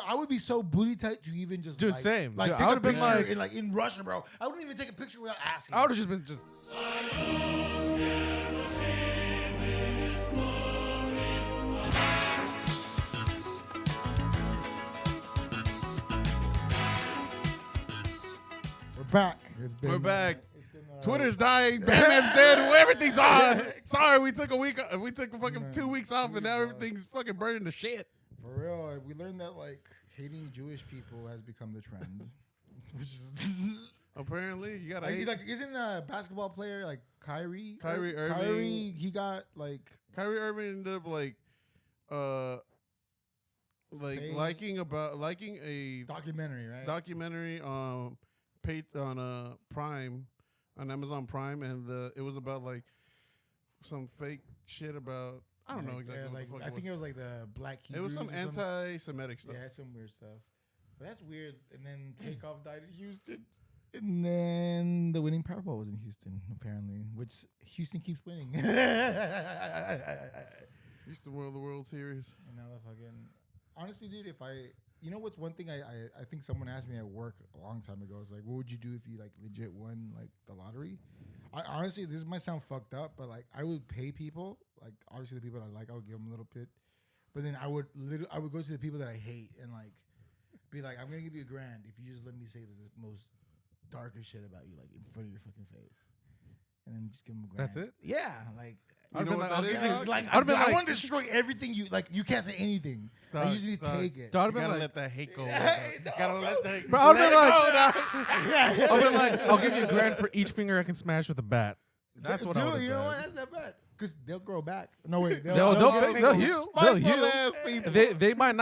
I would be so booty tight to even just Dude, like, same. Like Dude, take I a would've been picture like- in Russia, bro. I wouldn't even take a picture without asking. I would have just been just. We're back. We're back. It's been, Twitter's dying. Batman's dead. Everything's on. Sorry, we took a week. We took fucking 2 weeks off, and now everything's fucking burning to shit. For real. We learned that like hating Jewish people has become the trend. Which is Apparently, you gotta hate. like isn't a basketball player like Kyrie? Kyrie Irving. Kyrie, he got like Kyrie Irving ended up Saying- liking a documentary, right? documentary on Prime, on Amazon Prime, and it was about like some fake shit about I don't know exactly what the fuck I think it was like the Black it was. Some Hebrews or something. anti-Semitic stuff. Yeah, some weird stuff. But that's weird. And then Takeoff died in Houston. And then the winning Powerball was in Houston, apparently, which Houston keeps winning. And Used to win the World Series. now the fucking honestly, dude, you know what's one thing I think someone asked me at work a long time ago. It's like, what would you do if you like legit won like the lottery? I honestly, this might sound fucked up, but like I would pay people, like obviously the people I like, I would give them a little bit, but then I would go to the people that I hate and like be like, I'm gonna give you $1,000 if you just let me say the most darkest shit about you like in front of your fucking face, and then just give them $1,000. That's it? Yeah, like. You know what that is, dog? Like, I'd been I like- want to destroy everything you like. You can't say anything. I Dog, usually dog. take it. Dog, I'd You been gotta like, let that hate go. Hey, no, Gotta let that. Bro, I'd let been it like- go, dog. I'll be like, I'll give you $1,000 for each finger I can smash with a bat. That's what I would Dude, have you know what? said. That's not bad. Because they'll grow back. No, wait. They'll heal. They'll Spiteful heal. ass people. They might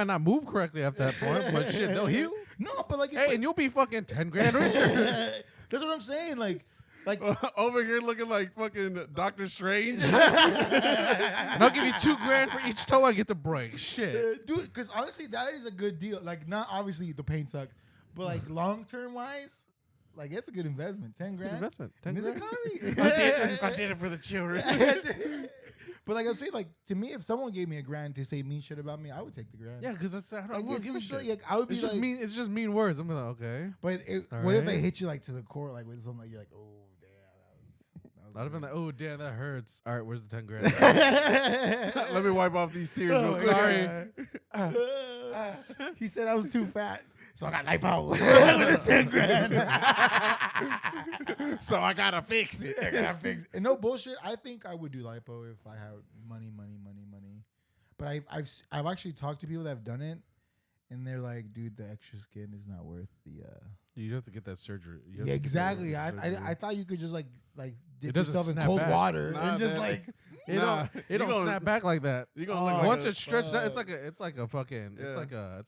not move correctly at that point, but shit, they'll heal. No, but like, it's Hey, like, and you'll be fucking $10,000 richer. that's what I'm saying. Like, Over here looking like fucking Doctor Strange. And I'll give you $2,000 for each toe I get to break. Shit. dude, because honestly, that is a good deal. Like, not obviously the pain sucks, but like long term wise, like it's a good investment. $10,000 Good investment. in this $10,000. economy. I did it for the children. But like I'm saying, like to me, if someone gave me $1,000 to say mean shit about me, I would take the $1,000. Yeah, because that's I Like, don't it's give a literally, shit. like, I would be It's just like, mean. It's just mean words. I'm like, okay. but All what if they right. hit you like to the core, like with something like you're like, oh damn, that was I'd have been like, oh damn, that hurts. All right, where's the $10,000? Let me wipe off these tears real Oh, quick. Sorry. He said I was too fat, so I got lipo with this $10,000. So I gotta fix it. I gotta fix it. And no bullshit. I think I would do lipo if I had money. But I've actually talked to people that have done it, and they're like, dude, the extra skin is not worth the. You have to get that surgery. You have Yeah, to get exactly. that surgery. I thought you could just like dip doesn't yourself in snap cold back. water Nah, and just man. like. It Nah, don't. It you don't gonna- snap back like that. You gonna look like Once a, it's stretched out, fuck. it's like a fucking. Yeah. It's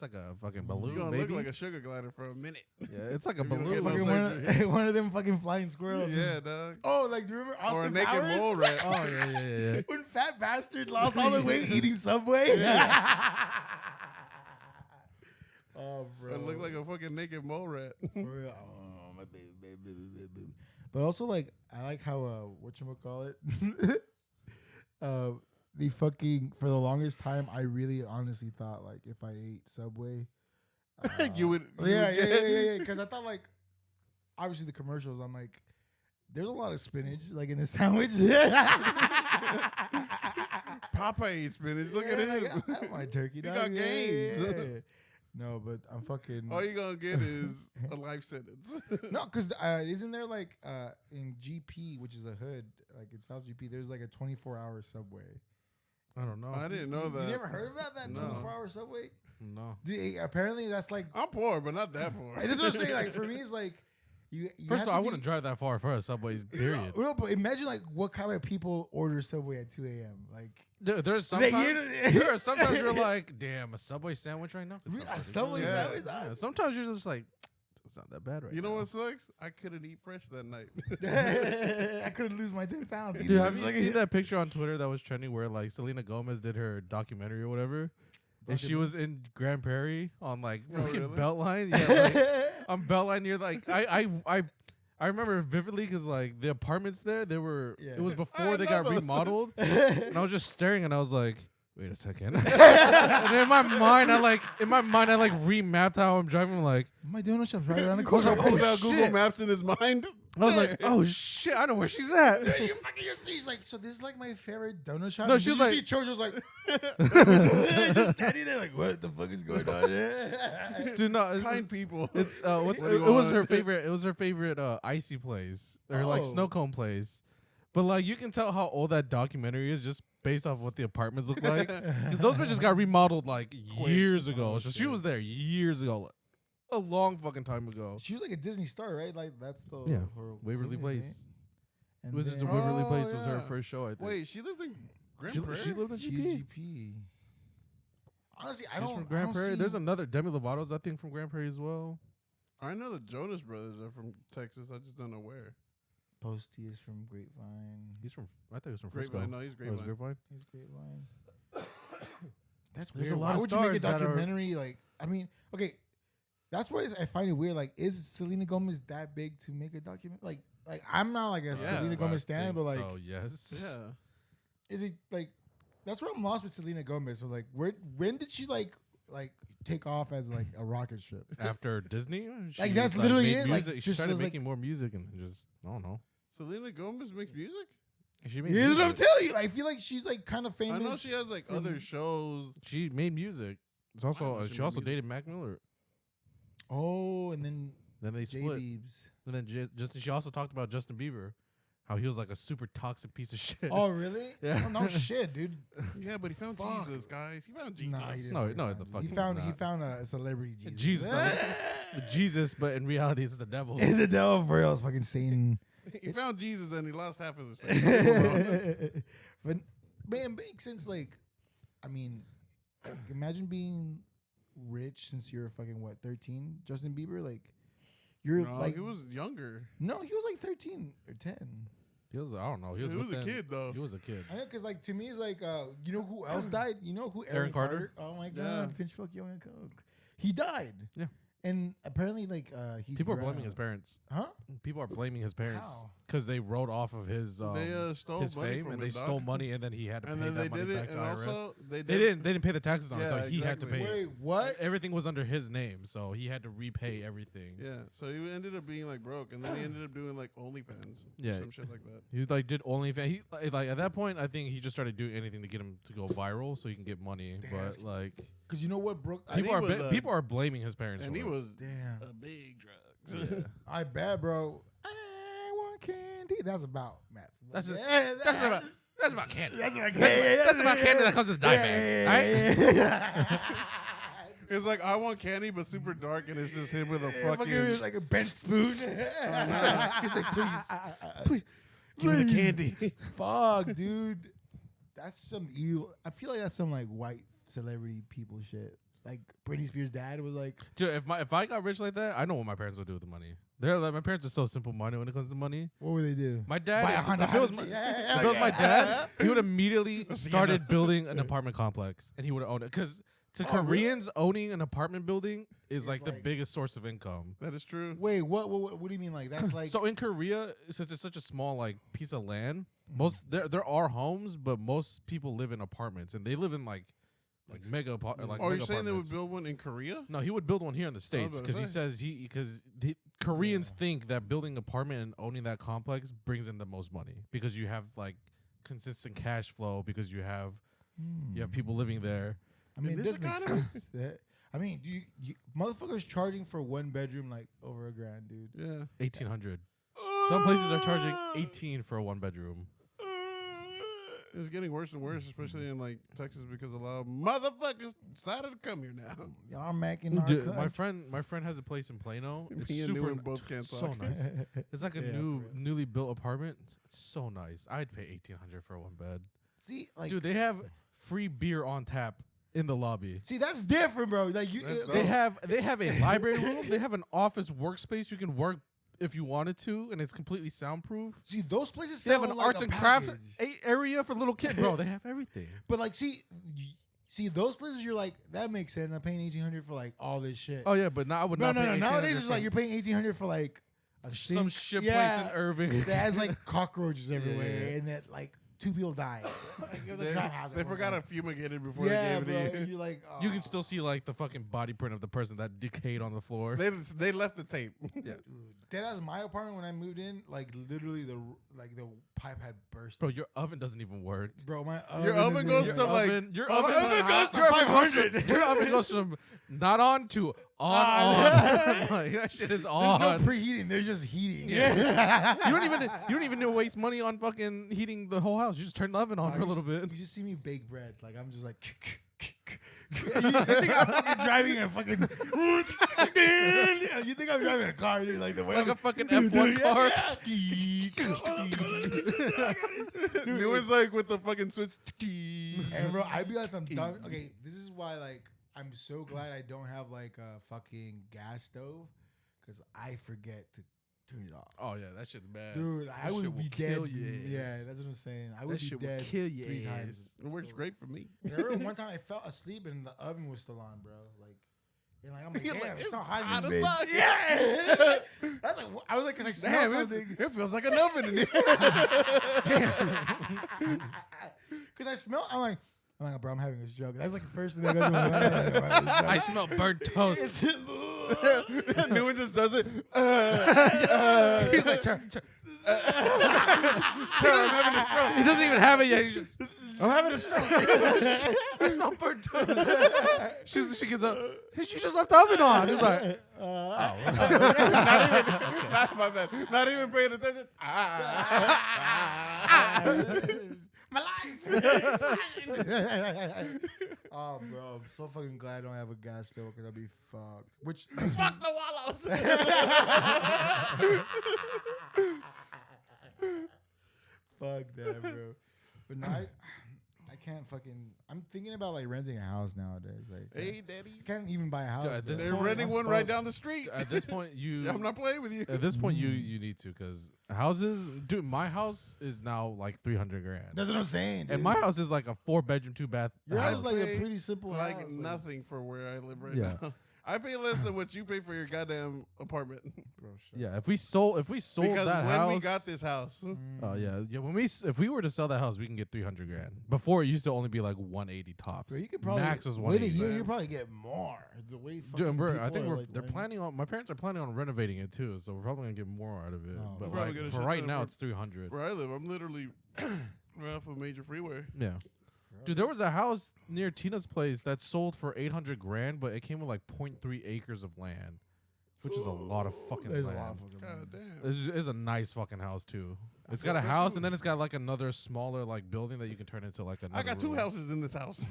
like a fucking you balloon, gonna baby. look like a sugar glider for a minute. Yeah, it's like a If you don't balloon. get no Fucking surgery. one of them fucking flying squirrels. Yeah, dog. Oh, like do you remember Austin Or a naked Powers? mole rat. Oh yeah. When Fat Bastard lost all the weight eating Subway. Oh, bro. It looked like a fucking naked mole rat. For real. Oh, my baby. But also, like, I like how, whatchamacallit, the fucking, for the longest time, I really honestly thought, like, if I ate Subway. You would. Yeah. Because I thought, like, obviously the commercials, I'm like, there's a lot of spinach, like, in this sandwich. Popeye eats spinach. Look at Yeah, like, him. I don't mind turkey. He dog. got gains. Yeah. No, but I'm fucking. All you gonna get is a life sentence. No, because isn't there like in GP, which is a hood, like in South GP, there's like a 24-hour subway. I don't know. I didn't know that. You never heard about that No. 24-hour subway? No. Dude, apparently that's like. I'm poor, but not that poor. That's what I'm saying. Like for me, it's like you. First have of all, I to wouldn't be- drive that far for a Subway's period. No, but imagine like what kind of people order Subway at 2 a.m. Like There's Like, sometimes there are sometimes you're like, damn, a Subway sandwich right now. Really? A Subway Yeah. sandwich? Yeah, sometimes you're just like, it's not that bad right You now. know what sucks? I couldn't eat fresh that night. I couldn't lose my 10 pounds. Dude, have you seen that picture on Twitter that was trending where like Selena Gomez did her documentary or whatever? And she was in Grand Prairie on like Oh, fucking really? Beltline. Yeah, like, on Beltline, you're like, I remember vividly because like the apartments there, they were Yeah. it was before they got know those. remodeled, and I was just staring and I was like, wait a second. And in my mind, I remapped how I'm driving. Like, My donut shop's right around the Pulled corner. out Oh, Google shit. Maps in his mind. I was like, oh shit, I know where she's at. Dude, you fucking your seat's like, so this is like my favorite donut shop. No, And she was you like- see Chojo's like, just standing there like, what the fuck is going on? Dude, no, Kind people. it's What do it you was want? her favorite. It was her favorite icy place or like Oh. snow cone place. But like you can tell how old that documentary is just based off what the apartments look like. Because those bitches got remodeled like years ago. Oh, So she shit. was there years ago, like, a long fucking time ago. She was like a Disney star, right? Like that's the Yeah, her Waverly thing, Place. right? And Wizards then of Waverly Oh, Place was her yeah. first show. I think. Wait, she lived in Grand she, Prairie? she lived in she's GP. GP. Honestly, I She's don't. from I Grand don't Prairie. see There's another Demi Lovato's, I think, from Grand Prairie as well. I know the Jonas Brothers are from Texas. I just don't know where. Posty is from Grapevine. He's from. I think he was from Frisco. Grapevine. No, he's Oh, it was Grapevine. Grapevine. He's Grapevine. That's There's weird. a lot Why of would you make a stars that are- documentary? Like, I mean, okay, that's why I find it weird. Like, is Selena Gomez that big to make a document? Like I'm not like a Selena but Gomez I stan, think but like, so, yes. Yeah. is it like? That's where I'm lost with Selena Gomez. So like, when did she like take off as like a rocket ship? After Disney, Like, she, that's literally made it, like, Music. She just started was, like- making more music and just I don't know. Selena Gomez makes music? She made Here's what I'm music. telling you. I feel like she's like kind of I famous. know she has like from- other shows. She made music. It's I also know she she made also music. dated Mac Miller. Oh, and then Then they J split. Beebs. And then Justin. She also talked about Justin Bieber, how he was like a super toxic piece of shit. Oh, really? Yeah. Oh, no shit, dude. Yeah, but he found Fuck. Jesus, guys. He found Jesus. Nah, he didn't No, find no, God. the he fucking found he not. found a celebrity Jesus. Jesus, Jesus, but in reality, it's the devil. Is the devil for real? It's fucking Satan. He found Jesus and he lost half of his face. But man, it makes sense. Like, I mean, imagine being rich since you're fucking what 13. Justin Bieber, like, you're No, like he was younger. no, he was like 13 or 10. He was, I don't know. He He was, was a within- kid, though. He was a kid. I know, cause like to me, it's like you know who else died? You know who? Aaron Carter? Oh my god, Yeah. Finch fuck young and coke. He died. Yeah. And apparently, like he People are blaming his drowned. parents. Huh? People are blaming his parents How? because they wrote off of his They stole his money fame from and him, they dog. stole money and then he had to And pay then that they money did back it, to and IRS. also they They didn't pay the taxes on it, so Yeah, he had to exactly. pay. Wait, what? Everything was under his name, so he had to repay everything. Yeah, so he ended up being like broke, and then he ended up doing like OnlyFans, Yeah. some shit like that. He like did OnlyFans. He like at that point, I think he just started doing anything to get him to go viral so he can get money. Damn, But that's- like Because you know what, Brooke? And he was, people are blaming his parents. And for he it. was Damn. a big drugs. I bet, bro. I want candy. That's about math. That's a- Yeah, that's about candy. That's about That's about candy that comes in dye bags. Right? It's like I want candy, but super dark, and it's just him with a Fucking fucking. like a bent spoon. He's like, please give me the candy. Fuck, dude. That's some evil. I feel like that's some like white celebrity people shit. Like Britney Spears' dad was like, Dude, if I got rich like that, I know what my parents would do with the money. They're like, my parents are so simple minded when it comes to money. what would they do? My dad, Buy a Honda if it was Odyssey. my, Yeah, if it was my yeah. dad, he would immediately started building an apartment complex, and he would own it. Because to Oh, really? Koreans, owning an apartment building is like the like- biggest source of income. That is true. Wait, what do you mean? Like that's like So in Korea, since it's such a small like piece of land, most there are homes, but most people live in apartments, and they live in like mega like. Oh, mega you're saying they would apartments. build one in Korea? No, he would build one here in the states about because to he say. says because the Koreans think that building an apartment and owning that complex brings in the most money because you have like consistent cash flow because you have people living there. I mean, In it this does make economy? sense. Yeah. I mean, do you motherfuckers charging for one bedroom like over $1,000, dude? Yeah. 1,800. Some places are charging 18 for a one bedroom. It's getting worse and worse, especially in like Texas, because a lot of motherfuckers decided to come here now. Y'all making our Dude, cut. my friend has a place in Plano. It's Me and super Newman both can't so talk. nice. It's like a Yeah, new for real. newly built apartment. It's so nice. I'd pay 1,800 for one bed. See, like, Dude, they have free beer on tap in the lobby. see, that's different, bro. Like you, That's They dope. have a library room. They have an office workspace you can work if you wanted to, and it's completely soundproof. see, those places They have sell an like arts a and crafts package. area for little kids. Bro, they have everything. But like, see, those places you're like, that makes sense. I'm paying 1,800 for like all this shit. Oh yeah, but now I would no, not. no, pay no. Nowadays 1,800 it's for like you're paying 1,800 for like a some sink. shit Yeah, place in Irving. that has like cockroaches everywhere, Yeah. and that like 2 people died. Like, it was a trap house. They forgot to fumigate it before Yeah, they bro. gave it to And you. you're like, You can still see like the fucking body print of the person that decayed on the floor. They left the tape. Yeah. Dude, that was my apartment when I moved in. Like literally, the pipe had burst. Bro, your oven doesn't even work. Bro, my Your oven goes is- to like Your oven oven goes to your oven goes 500. Your oven goes from not on to on. Like, that shit is There's on. no preheating. They're just heating. Yeah. you don't even need to waste money on fucking heating the whole house. You just turn the oven on for a little bit. You just see me bake bread. Like I'm just like. You think I'm fucking driving a fucking. You think I'm driving a car, dude? Like the way Like I'm a fucking F1 car. Dude, it was like with the fucking switch. And bro, I be on some dumb. Okay, this is why like I'm so glad I don't have like a fucking gas stove, because I forget to turn it off. Oh yeah, that shit's bad. Dude, That I shit would will be kill dead. your Yeah, ass. that's what I'm saying. I That would be shit will dead kill your 3 ass. times. It works great for me. I remember one time I fell asleep and the oven was still on, bro. Like, and like I'm like, You're damn, like, it's it's so hot hot in as this fuck. bitch. Yeah, that's like I was like, cause I smelled Damn, something. it feels like an oven in here. Cause I smell. I'm like, bro, I'm having a stroke. That's like the first thing that goes to my mind. I smell burnt toast. New one just does it. He's like, turn. I'm having a stroke. He doesn't even have it yet. He's just, I'm having a stroke. I smell burnt toast. She gets up. You just left the oven on. He's like, Not my bad. Not even paying attention. My lights. Oh, bro, I'm so fucking glad I don't have a gas stove because I'd be fucked. Which Fuck the wallows. fuck that, bro. But now I can't fucking. I'm thinking about like renting a house nowadays. Like, Hey, daddy. I can't even buy a house. Dude, at bro. this They're point, renting I'm one right fucked. down the street. at this point, I'm not playing with you. At this point, you need to, because houses, dude. My house is now like 300 grand, That's what I'm saying. Dude. and my house is like a 4-bedroom, 2-bath. Your house is like a pay pretty simple Like house. nothing for where I live right Yeah. now. I pay less than what you pay for your goddamn apartment. Bro, shut Yeah, if we sold Because that when house, we got this house, oh yeah. When if we were to sell that house, we can get 300 grand. Before it used to only be like 180 tops. Bro, you could probably max was wait a 180. year. You probably get more. It's the way fucking Dude, and people I think are, we're like, they're renting. planning on. My parents are planning on renovating it too, so we're probably gonna get more out of it. Oh, but We're probably like gonna for shit right ton now, of it's 300. where I live, I'm literally right off a major freeway. Yeah. Dude, there was a house near Tina's place that sold for 800 grand, but it came with like 0.3 acres of land, which is a lot of fucking There's a land. lot of fucking God land. damn. It's a nice fucking house too. It's got a Especially house, and then it's got like another smaller like building that you can turn into like another. I got 2 room. houses in this house.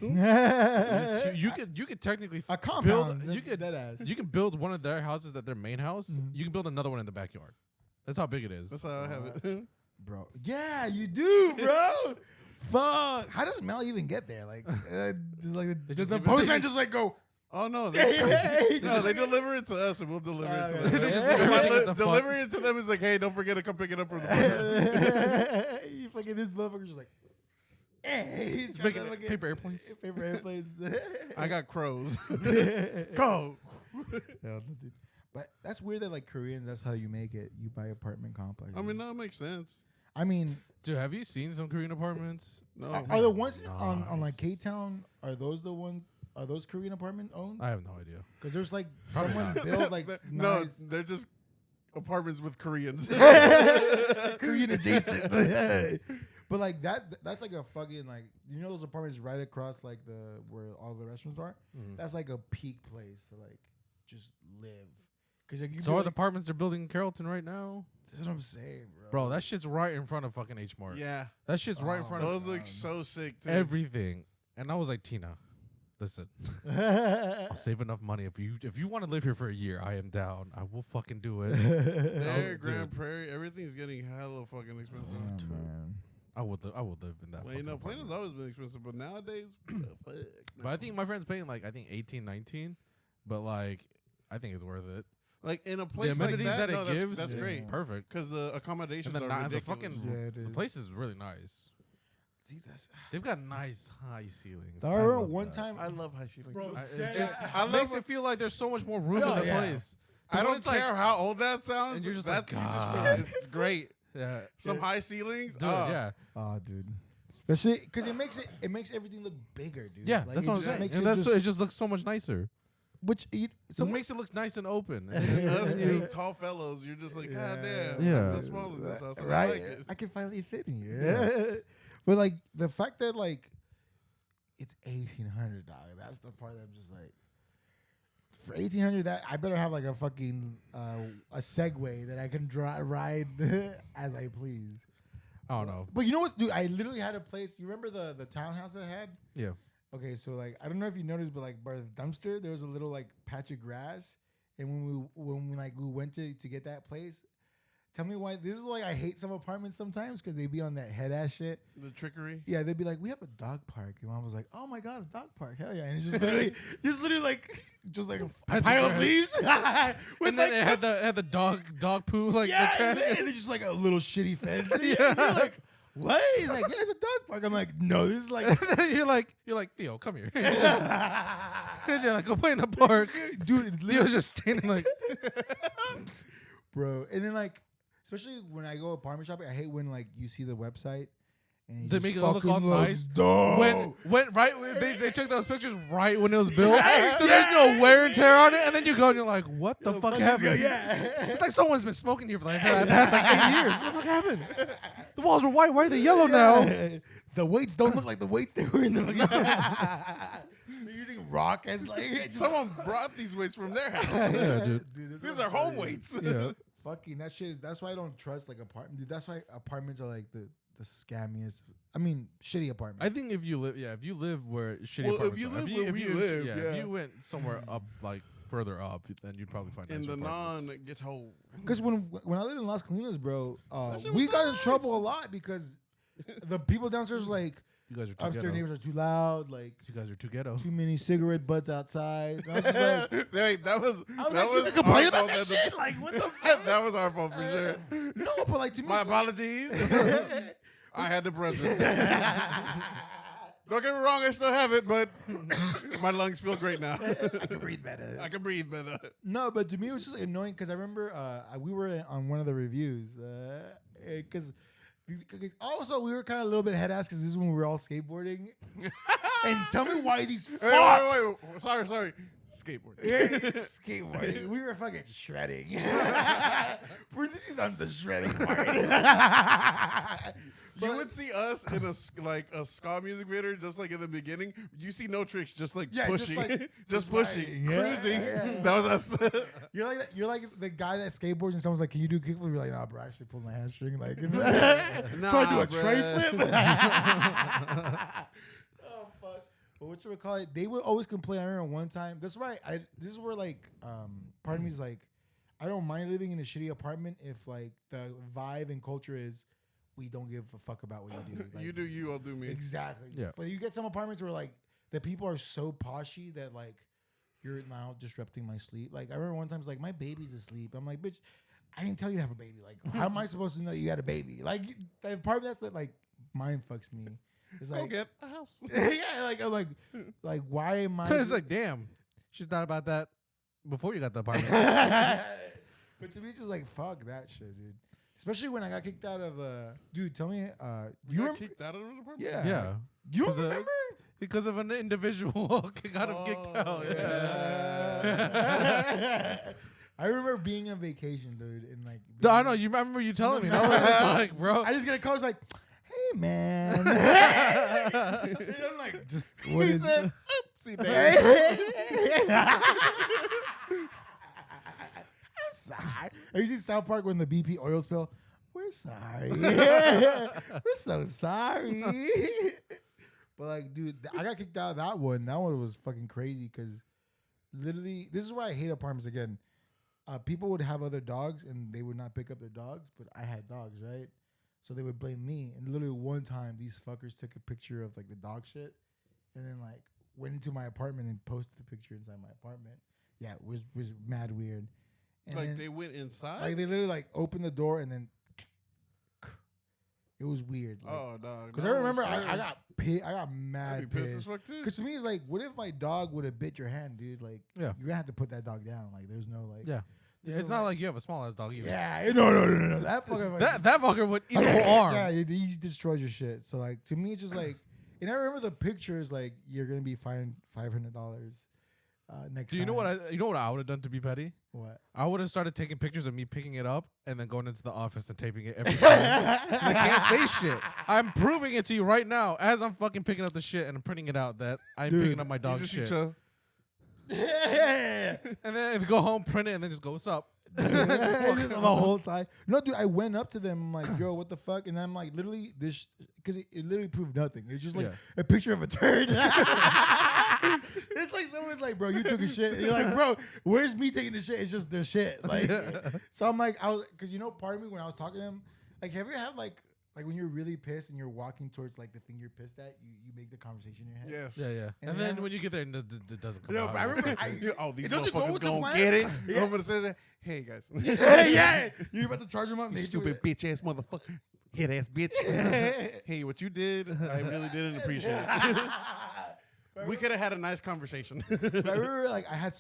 You could technically A build. compound. You could that ass. you can build one of their houses at their main house. You can build another one in the backyard. That's how big it is. That's how I have it. Bro. Yeah, you do, bro. Fuck. How does Mel even get there? Like, does They does just the leave it- postman just like go? Oh no, Hey, no, they deliver it to us and we'll deliver it to them. They just leave it But there. What the fuck? delivering it to them is like, hey, don't forget to come pick it up from the post. You fucking this motherfucker's just like, hey, he's It's trying making to fucking- paper airplanes. paper airplanes. I got crows. Go. Hell no, dude. But that's weird that like Koreans, that's how you make it. You buy apartment complexes. I mean, that makes sense. I mean, Dude, have you seen some Korean apartments? No, are the ones on like Nice. K Town? Are those the ones? Are those Korean apartment owned? I have no idea. Because there's like Probably someone not. built like no, nice they're just apartments with Koreans. Korean adjacent. But like that's like a fucking like those apartments right across like the where all the restaurants are. That's like a peak place to like just live. Cause like, So are the apartments they're building in Carrollton right now? That's what I'm saying, bro. Bro, that shit's right in front of fucking H Mart. Yeah, That shit's right in front of those look so sick too. everything. And I was like, Tina, listen, I'll save enough money. If you want to live here for a year, I am down. I will fucking do it. There, dude. Grand Prairie, everything's getting hella fucking expensive. Oh, man. I would live in that. Well, you fucking know, apartment. Plano's always been expensive, but nowadays, fuck. But I think my friend's paying like 18, 19. But like, I think it's worth it. like in a The place like amenities that, that, no, it gives, that's is great. perfect. Because the accommodations And are the ridiculous. fucking Yeah, it the is. place is really nice. See, that's They've got nice high ceilings. I I remember love one that. time. I love high ceilings. Bro, I, it Dead just ass. I love makes it- it feel like there's so much more room Oh, in the yeah. place. I But when don't it's like- care how old that sounds. And you're just that like, you just God. feel it's great. Yeah, Some high ceilings. dude. oh, Yeah, Oh, dude. Especially because it makes everything look bigger, dude. Yeah, Like, that's it what I'm just saying. makes And it just looks so much nicer. so It makes it look nice and open. Us Yeah. being tall fellows, you're just like, God damn. Yeah. I feel small in this house. And right. I like it. I can finally fit in here. But like the fact that like it's $1,800, that's the part that I'm just like, for $1,800, that I better have like a fucking a Segway that I can ride as I please. I don't know. But you know what, dude? I literally had a place. You remember the townhouse that I had? Yeah. Okay, so like I don't know if you noticed, but like by the dumpster there was a little like patch of grass, and when we went to get that place, tell me why this is like I hate some apartments sometimes because they be on that head ass shit. The trickery. Yeah, they'd be like, we have a dog park, and I was like, oh my god, a dog park, hell yeah! And it's just literally like a pile of leaves. With And then like it had the dog poo like yeah, the trash. and it's just like a little shitty fence. Yeah. You're like, what? He's like, yeah, it's a dog park. I'm like, no, this is like. you're like Theo, come here. And you're like, go play in the park. Dude, it's Theo's literally just standing like, bro. And then like, especially when I go apartment shopping, I hate when like you see the website and it They just make it look all fucking looks nice. dope. when they took those pictures right when it was built, so there's no wear and tear on it, and then you go and you're like, what the fuck happened? Yeah. It's like someone's been smoking here for like the past like 8 years. What the fuck happened? The walls were white. Why are they yellow now? The weights don't look like the weights they were in the fucking. They're using rock as like just Someone brought these weights from their house. Yeah, dude. Dude, These are home weights. Yeah. Fucking that shit is. That's why I don't trust like apartment. Dude, that's why apartments are like the scammiest. I mean, shitty apartments. I think if you live where shitty Well, apartments if you are, live if where we live, if yeah. you went somewhere up, like further up, then you'd probably find In nicer the apartments. non-ghetto. Because when I lived in Las Colinas, bro, That shit we was got in nice. trouble a lot because the people downstairs were like You guys are too upstairs ghetto. neighbors are too loud, like You guys are too ghetto. too many cigarette butts outside. And I was just like, Wait, that was I was that like, was you can complain our about fault that at shit. the- Like, what the fuck? That was our fault for sure. No, but like to me, My it's like- apologies. I had the pressure. Don't get me wrong, I still have it, but my lungs feel great now. I can breathe better. I can breathe better. No, but to me it was just annoying because I remember we were on one of the reviews because also we were kind of a little bit head ass because this is when we were all skateboarding. And tell me why these fucks. Wait. Sorry. Skateboarding. Skateboarding. We were fucking shredding. This is on the shredding part. You would see us in a ska music video, just like in the beginning. You see No Tricks, just like Yeah, just pushing, like- just riding. pushing, Yeah, cruising. yeah. That was us. You're like the guy that skateboards and someone's like, "Can you do a kickflip?" You're like, "Nah, bro, I actually pulled my hamstring." Like, trying to do a tray bruh. flip. Oh fuck! But what you would call it? They would always complain. I remember one time. That's right. This is where like, part of me is like, I don't mind living in a shitty apartment if like the vibe and culture is we don't give a fuck about what you do. Like, You do you, I'll do me. exactly. Yeah. But you get some apartments where like the people are so poshy that like you're now disrupting my sleep. Like I remember one time, it's like my baby's asleep. I'm like, bitch, I didn't tell you to have a baby. Like, how am I supposed to know you had a baby? Like the apartment that's like mind fucks me. It's Go like get a house. yeah, like I'm like why am I? It's like, damn, should have thought about that before you got the apartment. But to me, it's just like fuck that shit, dude. Especially when I got kicked out of dude. Tell me, You you got remember? kicked out of an apartment? Yeah, Yeah. You don't 'Cause, remember? Because of an individual got him kicked out. Yeah. I remember being on vacation, dude, and like. I know. You remember you telling me. That was just like, bro. I just get a call. It's like, hey man. And I'm like, just what He is? said, oopsie daisy. I'm sorry. Have you seen South Park when the BP oil spill? We're sorry. We're so sorry. But like, dude, I got kicked out of that one. That one was fucking crazy because literally, this is why I hate apartments again. People would have other dogs and they would not pick up their dogs, but I had dogs, right? So they would blame me. And literally one time, these fuckers took a picture of like the dog shit, and then like went into my apartment and posted the picture inside my apartment. Yeah, it was mad weird. And Like then, they went inside? like they literally like opened the door and then it was weird. Like, Oh, dog. because no, I remember sir. I got pissed. I got I'd mad be pissed as pissed. fuck too. Because to me, it's like, what if my dog would have bit your hand, dude? Like, Yeah. you're gonna have to put that dog down. Like, there's no like, Yeah. It's not like you have a small ass dog either. Yeah, no. That fucker. That fucker would eat a whole arm. Yeah, he destroys your shit. So like to me, it's just like, and I remember the pictures. Like you're gonna be fined $500 next. Do you know what I would have done to be petty? What? I would have started taking pictures of me picking it up and then going into the office and taping it every time. So I can't say shit. I'm proving it to you right now as I'm fucking picking up the shit and I'm printing it out that I'm Dude, picking up my You dog's just shit. eat your- And then if you go home, print it, and then just go, what's up? the whole time. No, dude, I went up to them. I'm like, yo, what the fuck? And I'm like, literally, this, because it literally proved nothing. It's just like Yeah. a picture of a turd. It's like someone's like, bro, you took a shit. And you're like, bro, where's me taking the shit? It's just their shit. Like, so I'm like, because part of me when I was talking to him, like, have you had like when you're really pissed and you're walking towards like the thing you're pissed at, you make the conversation in your head. Yes. Yeah. And And then then when you get there, it doesn't come No, out. but I remember These it doesn't go motherfuckers with the gonna plan. get it. Yeah. I'm gonna say that. Hey guys, yeah, you're about to charge him up. you they do stupid it. bitch ass motherfucker, hit ass bitch. Hey, what you did, I really didn't appreciate it. We could have had a nice conversation. But I remember like I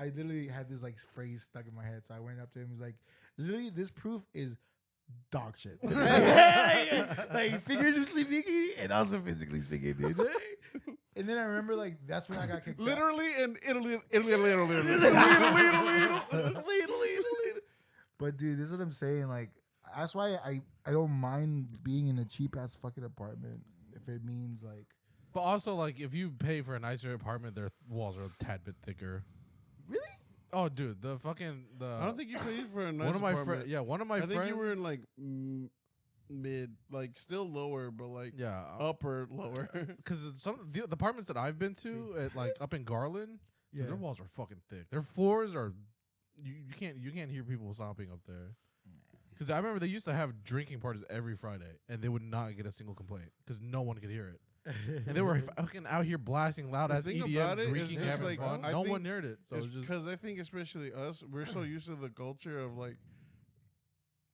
literally had this like phrase stuck in my head. So I went up to him. He's like, literally, this proof is dog shit. Like figuratively speaking and also physically speaking, dude. And then I remember like that's when I got kicked out. Literally and Italy. But dude, this is what I'm saying. Like that's why I don't mind being in a cheap ass fucking apartment if it means like. But also, like, if you pay for a nicer apartment, their walls are a tad bit thicker. Really? Oh, dude, I don't think you paid for a nice one of my apartment. friends. Yeah, one of my I friends. think you were in like mid, like still lower, but like upper lower. Because the apartments that I've been to, at, like up in Garland, Yeah. their walls are fucking thick. Their floors are you can't hear people stomping up there. Because I remember they used to have drinking parties every Friday, and they would not get a single complaint because no one could hear it. And they were fucking out here blasting loud ass thing EDM, about it is drinking, just having like, fun. I No think one heard it, so it was just because I think especially us, we're so used to the culture of like.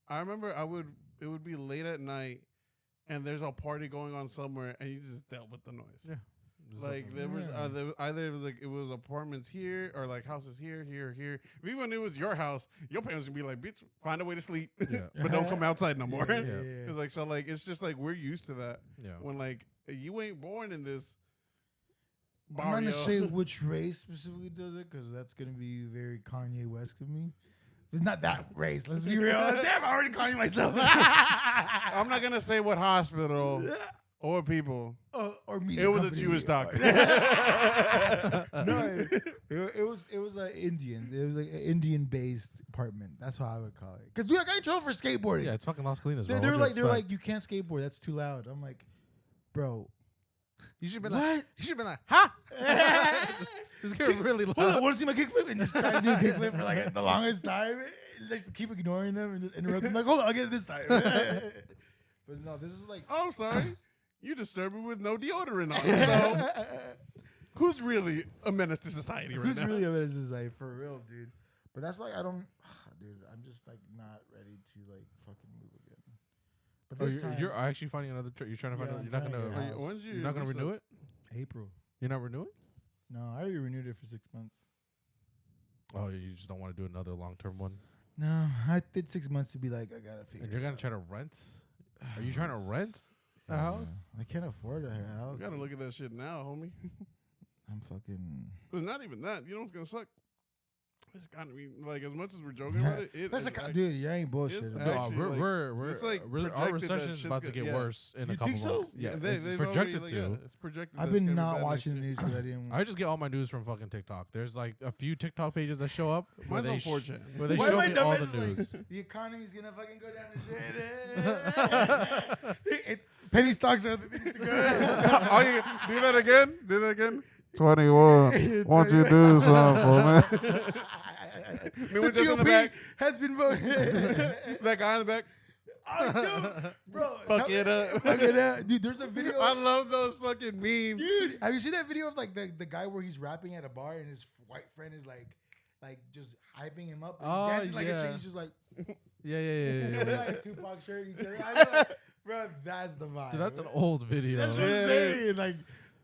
I remember it would be late at night, and there's a party going on somewhere, and you just dealt with the noise. Yeah. Like there was either it was apartments here or like houses here. Even when it was your house, your parents would be like, "Bitch, find a way to sleep, Yeah. but don't come outside no more." Yeah. It's like so like it's just like we're used to that. Yeah. When like you ain't born in this. I'm not gonna barrio. say which race specifically does it because that's gonna be very Kanye West of me. It's not that race. Let's be real. Damn, I already Kanye myself. I'm not gonna say what hospital or people. Or media It was company. a Jewish doctor. No, it was an Indian. It was like an Indian-based apartment. That's how I would call it. Because dude, I got in trouble for skateboarding. Yeah, it's fucking Las Colinas. They're bro. like, you can't skateboard. That's too loud. I'm like, bro, you should be what? like, you should be like, ha! Just get really loud. Hold on, want to see my kickflip? And just try to do a kickflip for like the longest time. Just keep ignoring them and just interrupt them. Like, hold on, I'll get it this time. But no, this is like. Oh, I'm sorry. You disturbed me with no deodorant on. So who's really a menace to society right Who's now? really a menace to society for real, dude? But that's why I don't, dude. I'm just like not ready to like fucking move again. But Oh, this time, you're actually finding another. You're trying to find. Yeah, You're I'm not trying to gonna. get a house. When's You're not gonna what's renew the- it. April. You're not renew it. No, I already renewed it for 6 months. Oh, you just don't want to do another long term one. No, I did 6 months to be like, I gotta figure. And you're it gonna out. try to rent. Are you trying to rent a house? I can't afford a house. You gotta look at that shit now, homie. I'm fucking. But not even that. You know what's gonna suck? It's gotta be like as much as we're joking about it. That's is a act- dude. You ain't bullshit. it's about No, it. actually, we're it's like our projected that recession is shit's about to gonna- get yeah. worse in You a couple think so? months. Yeah, it's they've projected already, to. yeah, it's projected. I've that it's been gonna be not bad watching the next news because I didn't. I just get all my news from fucking TikTok. There's like a few TikTok pages that show up where Mine's they on 4chan. where they Why show am I me all the dumbass like, news. the economy's gonna fucking go down to shit. Penny stocks are the things to go. Oh, you do that again? Do that again? 21. Won't you do something for me? The one just in the GOP back. has been voted. That guy in the back. Oh, dude, bro, Fuck it up. Fuck it up, dude. There's a video. I love those fucking memes. Dude, have you seen that video of like the guy where he's rapping at a bar and his white friend is like just hyping him up? And Oh, he's dancing like a yeah. chick. He's just like, Yeah. like Tupac shirt. Each other. I was like, bro, that's the vibe. Dude, that's an old video. That's what I'm saying. Like,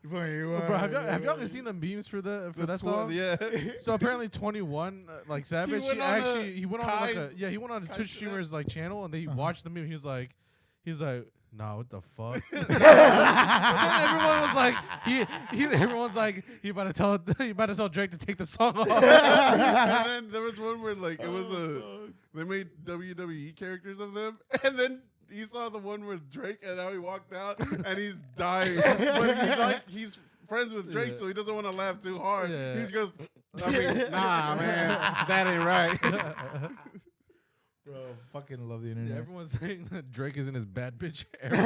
Bro, have y'all seen the memes for that song? Yeah. So apparently 21, like Savage, went on he went on like Kai's- he went on a Kai's Twitch streamer's like channel, and they watched the meme. He was like, nah, what the fuck? But then everyone was like, everyone's like, you about to tell Drake to take the song off. And then there was one where like it was they made WWE characters of them, and then he saw the one with Drake, and now he walked out and he's dying. But he's friends with Drake, Yeah. so he doesn't want to laugh too hard. Yeah. He's just, I mean, nah, man, that ain't right. Bro, fucking love the Yeah, internet. everyone's saying that Drake is in his bad bitch era.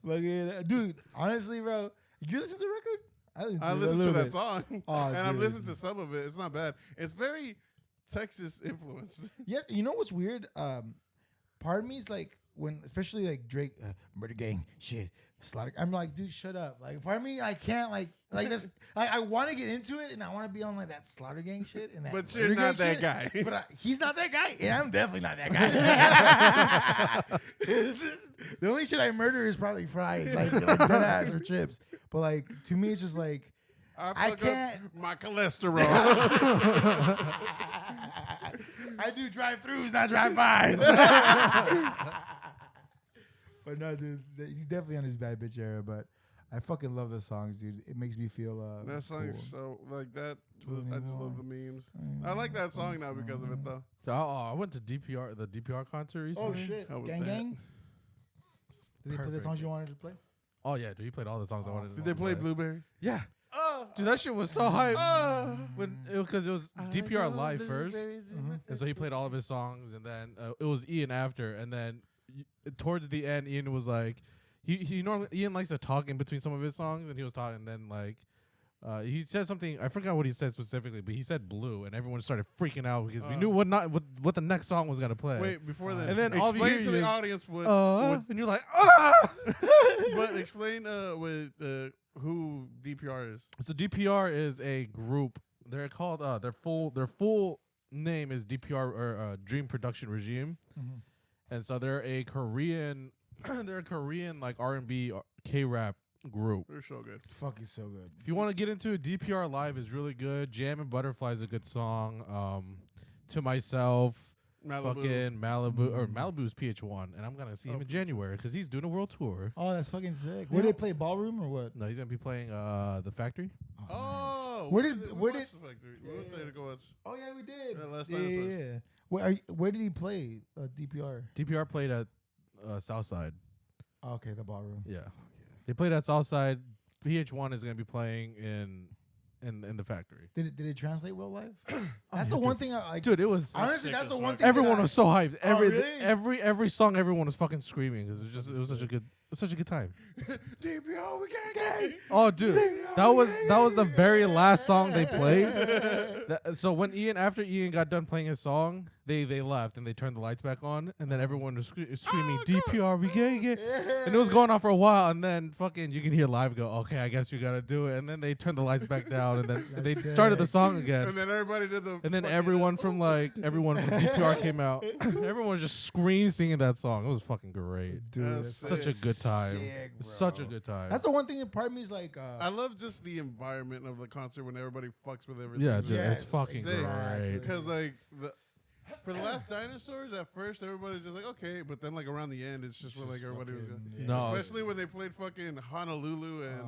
Fucking, dude, honestly, bro, you listen to the record? I a listened to little that bit. song, Oh, and I've dude. listened to some of it. It's not bad. It's very Texas influenced. Yes, you know what's weird? Part of me is like when, especially like Drake, Murder Gang, shit, Slaughter. I'm like, dude, shut up. Like, part of me, I can't like this. I want to get into it, and I want to be on like that Slaughter Gang shit. And that But Murder you're not Gang that shit, guy. But he's not that guy, and I'm definitely not that guy. The only shit I murder is probably fries, like dead ass or chips. But like to me, it's just like. I fuck up can't- my cholesterol. I do drive-throughs, not drive-bys. But no, dude, he's definitely on his bad bitch era. But I fucking love the songs, dude. It makes me feel That song's cool. so like that. I just love the memes. I like that song now because of it though. I went to the DPR concert recently. Oh shit, How was gang that? gang. Did they play the Perfect. songs you wanted to play? Oh yeah, dude, he played all the songs I wanted. Did they play Blueberry? Yeah, Oh, dude, that shit was so hype. oh. Because it was DPR live first, and so he played all of his songs, and then it was Ian after, and then towards the end, Ian was like, he normally Ian likes to talk in between some of his songs, and he was talking, and then like. He said something. I forgot what he said specifically, but he said "blue," and everyone started freaking out because we knew what the next song was gonna play. Wait, before that, And then all you explain hear to the is, audience what, and you're like, ah. but explain who DPR is. So DPR is a group. They're called their full name is DPR or Dream Production Regime, and so they're a Korean like R&B K-rap group. They're so good. Fucking so good. If you want to get into it, DPR Live is really good. Jam and Butterfly is a good song. To Myself, fucking Malibu or Malibu's PH1, and I'm gonna see him in January because he's doing a world tour. Oh, that's fucking sick. Where did they play, ballroom or what? No, he's gonna be playing the Factory. Oh, Where we did- we where watched did- The Factory. We went there to go watch. Oh yeah, we did. Yeah, last yeah, dinosaurs. yeah. Where did he play? DPR. DPR played at Southside. Oh, okay, the ballroom. Yeah. They played at Southside. PH1 is gonna be playing in the Factory. Did it translate well live? That's the one thing I like. Dude, it was Honestly, sick that's as the fuck. one thing. everyone that was so hyped. really? Every song, everyone was fucking screaming because it was such a good time. DPR, we can't get. Oh, dude, that was the very last song they played. So when after Ian got done playing his song, they left and they turned the lights back on, and then everyone was screaming DPR, we gang it, and it was going on for a while, and then fucking you can hear live go, okay, I guess we gotta do it, and then they turned the lights back down, and then they That's started the sick. song And again. then everybody did the. And then fucking- everyone from DPR came out. Everyone was just screaming singing that song. It was fucking great. Dude, That's that's Such a good time. sick, Such a bro. good time. That's the one thing. Part of me is like, I love just the environment of the concert when everybody fucks with everything. Yeah, dude, Yes, it's fucking sick. great. Because like for the last dinosaurs, at first everybody's just like okay, but then like around the end, it's just where like everybody was. No. Especially when they played fucking Honolulu and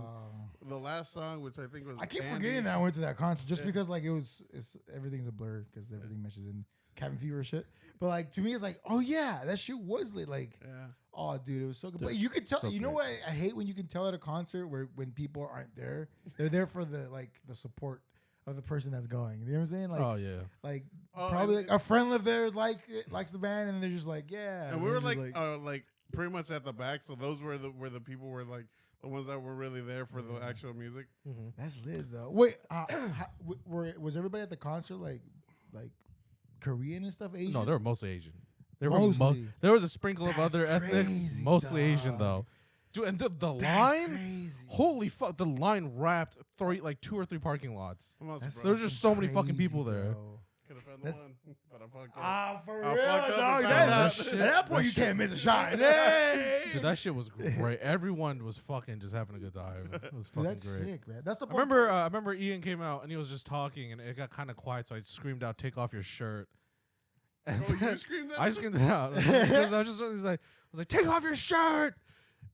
the last song, which I think was. I keep Andy. forgetting that I went to that concert just Yeah. because like it's everything's a blur because everything meshes in cabin fever shit. But like to me, it's like, oh yeah, that shit was lit. Like, Yeah. oh dude, it was so good. Dude, But you could tell. so You know great. what I hate when you can tell at a concert where when people aren't there, they're there for the support of the person that's going. You know what I'm saying? Like, Oh yeah. like Oh, probably and- like a friend lived there, likes the band, and they're just like, yeah. And we they're were just like pretty much at the back, so those were the people were like the ones that were really there for the actual music. that's lit though. Wait, was everybody at the concert like Korean and stuff? Asian? No, they were mostly Asian. They were Mostly. there was a sprinkle of That's other ethnics, crazy, mostly Asian dog. though. Dude, and the That's line, crazy. holy fuck, the line wrapped 2 or 3 parking lots. I'm not That's surprised. There's just so many crazy, fucking people there. bro. could have found the That's- one, but I fucked up. Ah, for I real, fucked up dog. and found out. At that point, That you shit- can't miss a shot. Hey! Dude, that shit was great. Everyone was fucking just having a good time. It was Dude, fucking that's great. sick, man. That's the I remember Ian came out and he was just talking and it got kind of quiet, so I screamed out, "Take off your shirt." And Oh, you screamed that? I screamed it out because I was like, "Take off your shirt."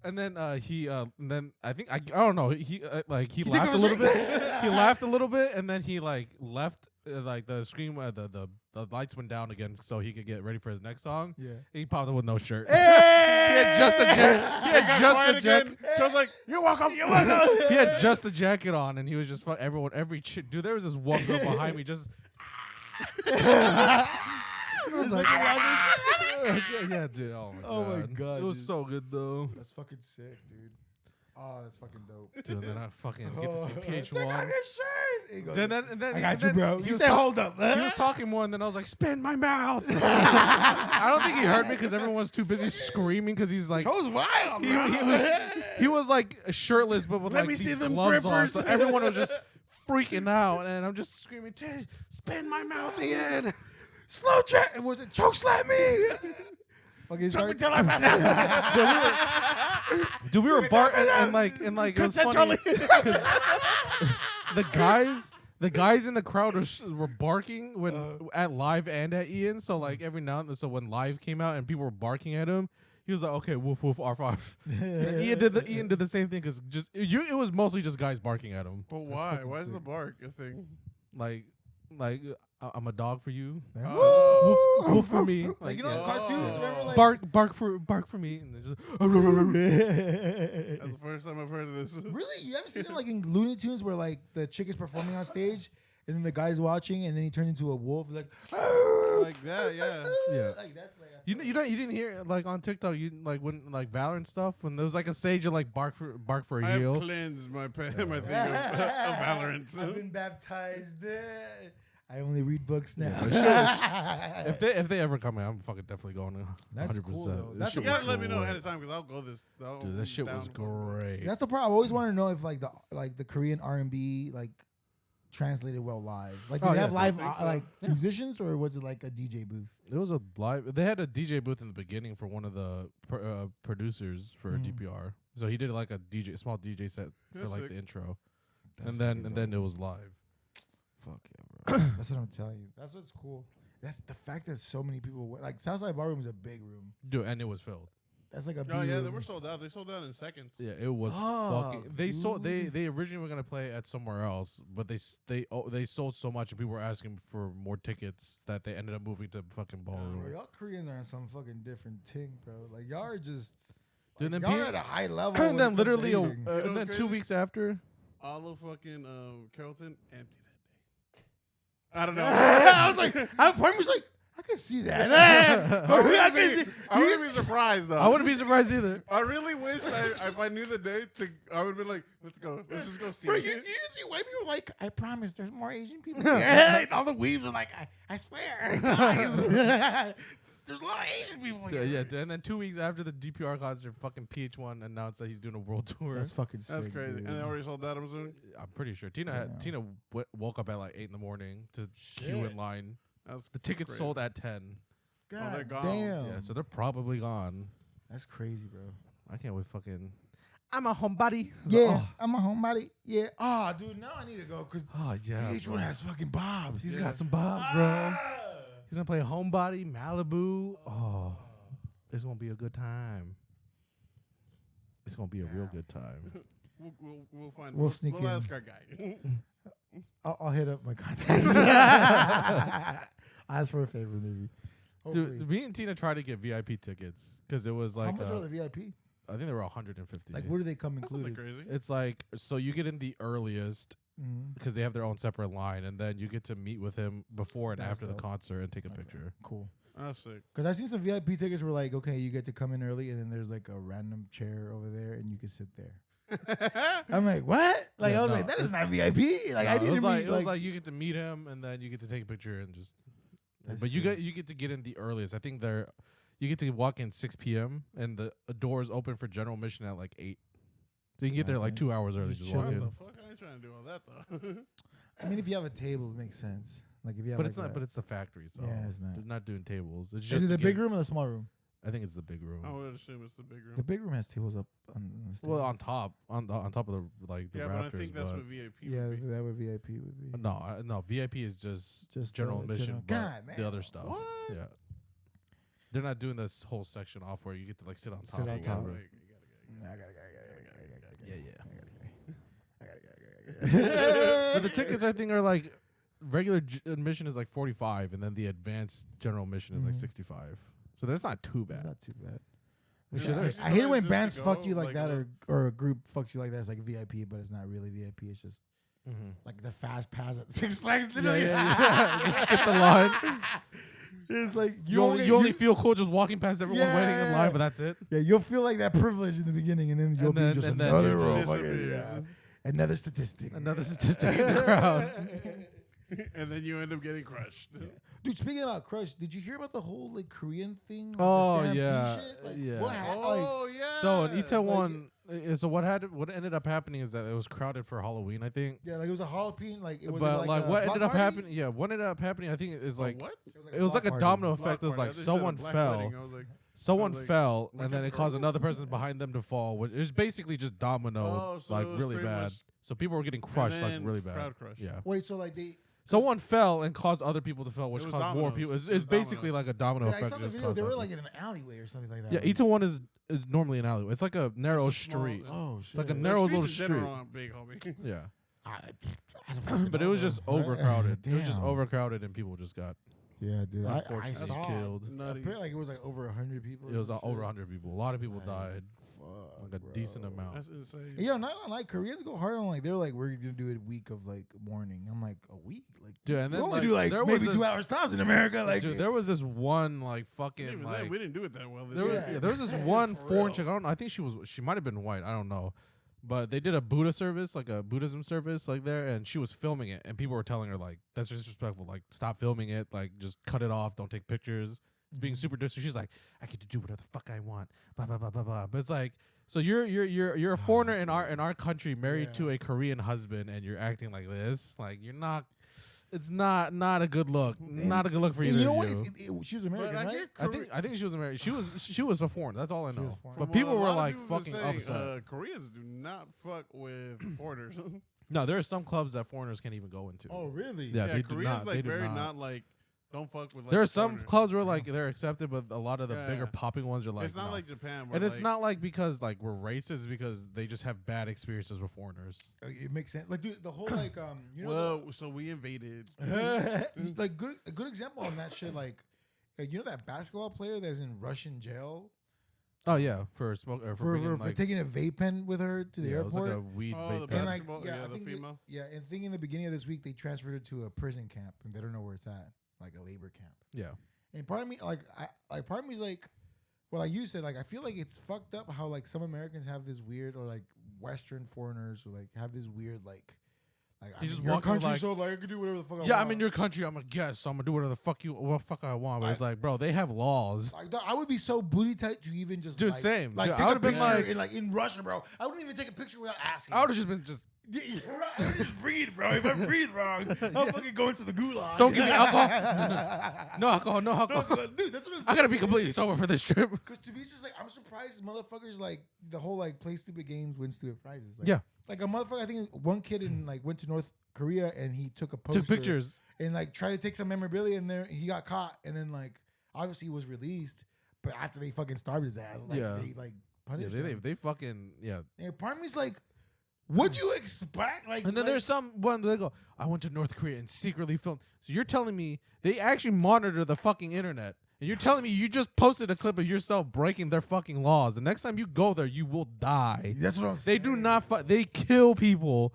And then and then I think I don't know, he laughed a little bit. He laughed a little bit and then he like left the screen the lights went down again so he could get ready for his next song. Yeah. He popped up with no shirt. Hey! He had just a jacket. He had just Quiet a again. jacket. So I was like, "You're welcome." You're welcome. He had just a jacket on, and he was just every chick. Dude, there was this one girl behind me just. It was like, yeah, dude. Oh my god. Oh my God, It was dude. so good though. that's fucking sick, dude. Oh, that's fucking dope. Dude, then I fucking get to see Take off PH1. your shirt. He goes, Then and then I got and you, then bro. He You was, said, hold up. he was talking more, and then I was like, "Spin my mouth." I don't think he heard me because everyone was too busy screaming because he's like. Show's wild, He, bro. he was like shirtless, but with Let like me these see them gloves on. grippers. So everyone was just freaking out, and I'm just screaming, "Spin my mouth again!" Slow check. Was it choke slap me? Fucking Choke me start- till I pass out. Dude, we were and like it was funny because the guys in the crowd were barking when at Live and at Ian. So like every now and then, so when Live came out and people were barking at him, he was like, "Okay, woof woof, arf arf." And Ian did the same thing because it was mostly just guys barking at him. But why? fucking Why is the sick. bark a thing? Like I'm a dog for you. Oh. Woof for me. Like, you know, yeah. in cartoons, remember, like, bark for me. And then just That's the first time I've heard of this. Really? You haven't seen it like in Looney Tunes where like the chick is performing on stage and then the guy's watching and then he turns into a wolf like Like that, yeah. Yeah. Like that's like You didn't hear like on TikTok like when like Valorant stuff when there was like a stage of like bark for I a heel. have cleansed my thing of Valorant. I've been baptized. I only read books now. If they ever come in, I'm fucking definitely going to 100%. That's cool, though. That's You the gotta part- let me know ahead of time because I'll go this. Dude, that shit was great. That's the problem. I always want to know if like the Korean R&B like translated well live. Like did Oh, they yeah. have live I think so. like musicians or was it like a DJ booth? It was a live. They had a DJ booth in the beginning for one of the producers for DPR. So he did like a small DJ set for That's like sick. the intro, That's and then fucking it was live. Fuck yeah, bro. That's what I'm telling you. That's what's cool. That's the fact that so many people like Southside Ballroom is a big room. Dude, and it was filled. That's like a big Oh yeah, room. they were sold out. They sold out in seconds. Yeah, it was Oh, fucking. They sold. dude. They originally were gonna play at somewhere else, but they sold so much, and people were asking for more tickets that they ended up moving to fucking ballroom. Bro, y'all Koreans are on some fucking different ting, bro. Like y'all are just Dude, like, then y'all are people- at a high level. and when then it comes literally, to eating. know and then what's 2 crazy? weeks after, All of fucking Carrollton empty that day. I don't know. I was like, I was like, I can see that. I wouldn't be surprised though. I wouldn't be surprised either. I really wish if I knew the date, I would have been like, let's go. Let's just go see Bro, it. you see white people like, I promise there's more Asian people here. And all the weaves are like, I swear, guys. There's a lot of Asian people here. Yeah, and then 2 weeks after the DPR concert, fucking PH1 announced that he's doing a world tour. That's fucking sick. That's crazy. dude. And they already sold out, I'm assuming. I'm pretty sure Yeah. Tina woke up at like 8 in the morning to queue in line. That's The tickets crazy. sold at 10. God they're gone. damn. Yeah, so they're probably gone. That's crazy, bro. I can't wait. Fucking, I'm a homebody. Yeah, I'm a homebody. Yeah. Oh, dude, now I need to go because Oh yeah, PH1 bro. has fucking bobs. He's Yeah. got some bobs, bro. He's gonna play Homebody, Malibu. Oh, it's gonna be a good time. It's gonna be a real good time. We'll find. We'll sneak We'll in. ask our guy. I'll hit up my contacts. Ask for a favor, maybe. Hopefully. Dude, me and Tina tried to get VIP tickets because it was like How much are the VIP? I think they were 150. Like, where do they come That's nothing included? crazy. It's like so you get in the earliest Mhm. because they have their own separate line, and then you get to meet with him before and That's after dope. the concert and take a Okay, picture. Cool. That's sick. Because I seen some VIP tickets were like, okay, you get to come in early, and then there's like a random chair over there, and you can sit there. I'm like, what? Like, Yeah, I was no, like, that is it's- not VIP. Like, No, I it didn't was like meet, it was like you get to meet him and then you get to take a picture and just. That's But you sick. get to get in the earliest. I think you get to walk in 6 p.m. and the doors open for general admission at like 8. So you can get there like Okay. 2 hours early. Just Just chill walk What in. the fuck? I ain't trying to do all that though. I mean, if you have a table, it makes sense. Like if you have But like it's not. But it's the factory, so Yeah, it's not. they're not doing tables. It's Is just it to the big get- room or the small room? I think it's the big room. I would assume it's the big room. The big room has tables up on the stage. Well, on top of the like the Yeah, but I rafters. think that's what VIP yeah, would be. that would VIP would be. No, VIP is just Just general the admission. general- but God, the man. other stuff. What? Yeah, they're not doing this whole section off where you get to like sit on top. Sit of on it. top. Right, I gotta. Yeah, yeah. I But the tickets I think are like regular admission is like 45, and then the advanced general admission is like Mhm. 65. So that's not too It's bad. not too bad. Is Sure, it- there's- I hate it so when is this bands to fuck go, you like that, the- or a group fucks you like that. It's like VIP, but it's not really VIP. It's just Mm-hmm. like the fast pass at Six Flags. Yeah, Literally. yeah. Just skip the line. It's like You only feel cool just walking past everyone waiting in Yeah. line, but that's it. yeah, you'll feel like that privilege in the beginning, and then you'll then- be just and then another you row, just fucking, disappear. another statistic. Another statistic in the crowd. And then you end up getting crushed. Dude, speaking about Crush, did you hear about the whole like Korean thing? Like, Oh, the Stampede yeah, shit? Like, yeah. What like, Oh yeah. So in Itaewon, so what ended up happening is that it was crowded for Halloween, I think. yeah, like it was a jalapeno, like it was But like a what block ended up party? happening? Yeah, what ended up happening? I think is like what? it was like a block domino party. effect. It was Block like party. I thought you said a someone black fell. wedding. I was like, Someone like, fell, like and then a it caused another Christmas? person behind them to fall. Which it was basically just domino, Oh, so like it was really pretty bad. much- So people were getting and crushed, like then really bad. crowd crush. Yeah. Wait, so like they. Someone fell and caused other people to fall, which was caused more dominoes. people. It It's was basically dominoes. like a domino I effect. saw that the just video. caused They were other like people. in an alleyway or something like that. Yeah, Like, Itaewon is normally an alleyway. It's like a narrow It's a small- street. Oh shit! like a Their narrow streets little in general street. aren't big, homie. Yeah. I don't fucking But it know, was bro. just overcrowded. It was just Damn. overcrowded, and people just got Yeah, dude. I unfortunately saw. killed. Nutty. Apparently, like it was like over 100 people. It was and over shit. 100 people. A lot of people Like, died. Fuck, Like a bro. decent amount. That's insane. Yeah, not like Koreans go hard on like they're like we're gonna do a week of like mourning. I'm like a week, like Dude, and we then only like, do like there was maybe this, 2 hours tops in America. Like dude, there was this one like Even fucking then, like we didn't do it that well. This there was, year. Yeah. there was this one For foreign real. chick. I don't know. I think she might have been white. I don't know. But they did a Buddha service, like a Buddhism service, like there, and she was filming it, and people were telling her like, "That's disrespectful. Like, stop filming it. Like, just cut it off. Don't take pictures." It's being super disrespectful. She's like, "I get to do whatever the fuck I want." Blah blah blah blah blah. But it's like, so you're a foreigner in our country, married to Yeah. a Korean husband, and you're acting like this. Like, you're not. It's not a good look. Not a good look for And either you know of what? you. She was American, But I right? hear I think she was American. She was a foreigner. That's all I She was know. foreign. But From people what a were lot of like people fucking saying, upset. Koreans do not fuck with foreigners. No, there are some clubs that foreigners can't even go into. Oh, really? Yeah, they do Koreans not. like They do very not. like don't fuck with. Like, There are the some foreigners. clubs where like they're accepted, but a lot of the Yeah. bigger popping ones are like. It's not no. like Japan, where and it's like, not like because like we're racist, it's because they just have bad experiences with foreigners. It makes sense. Like, dude, the whole like you know, Well, so we invaded. like a good example on that shit. Like, you know that basketball player that's in Russian jail Oh yeah, for smoke or for, for, bringing, for like, taking a vape pen with her to the yeah, it was airport. like a weed Oh, vape the pen. And like, basketball- yeah, yeah, I the think female. and thinking in the beginning of this week they transferred it to a prison camp and they don't know where it's at, like a labor camp. Yeah, And part of me, part of me is like, well, like you said, like I feel like it's fucked up how like some Americans have this weird, or like Western foreigners who like have this weird like I'm just in your walk in country, like- so like I can do whatever the fuck I want. yeah. I'm in your country. I'm a guest, so I'm gonna do whatever the fuck I want. But it's like, bro, they have laws. Like, I would be so booty tight to even just Dude, like, same. like Dude, take I a would've been picture like- in Russia, bro. I wouldn't even take a picture without asking. I would have just been just. Yeah, you're right. I would just breathe, bro. If I breathe wrong, I'm fucking going to the gulag. Someone give me alcohol. No alcohol. No alcohol. Dude, that's what I'm saying. I gotta be completely sober for this trip. Because to me, it's just like I'm surprised motherfuckers like the whole like play stupid games, win stupid prizes. Like, Yeah. like a motherfucker. I think one kid in like went to North Korea and he took a poster Took pictures. and like tried to take some memorabilia, and there he got caught, and then like obviously he was released, but after they fucking starved his ass, like Yeah. they like Yeah, punished they him. they fucking yeah. And part of me's like, what'd you expect? Like, And then like, there's some one they go, I went to North Korea and secretly filmed. So you're telling me they actually monitor the fucking internet. And you're telling me you just posted a clip of yourself breaking their fucking laws. The next time you go there, you will die. that's what I'm They saying. do not they kill people.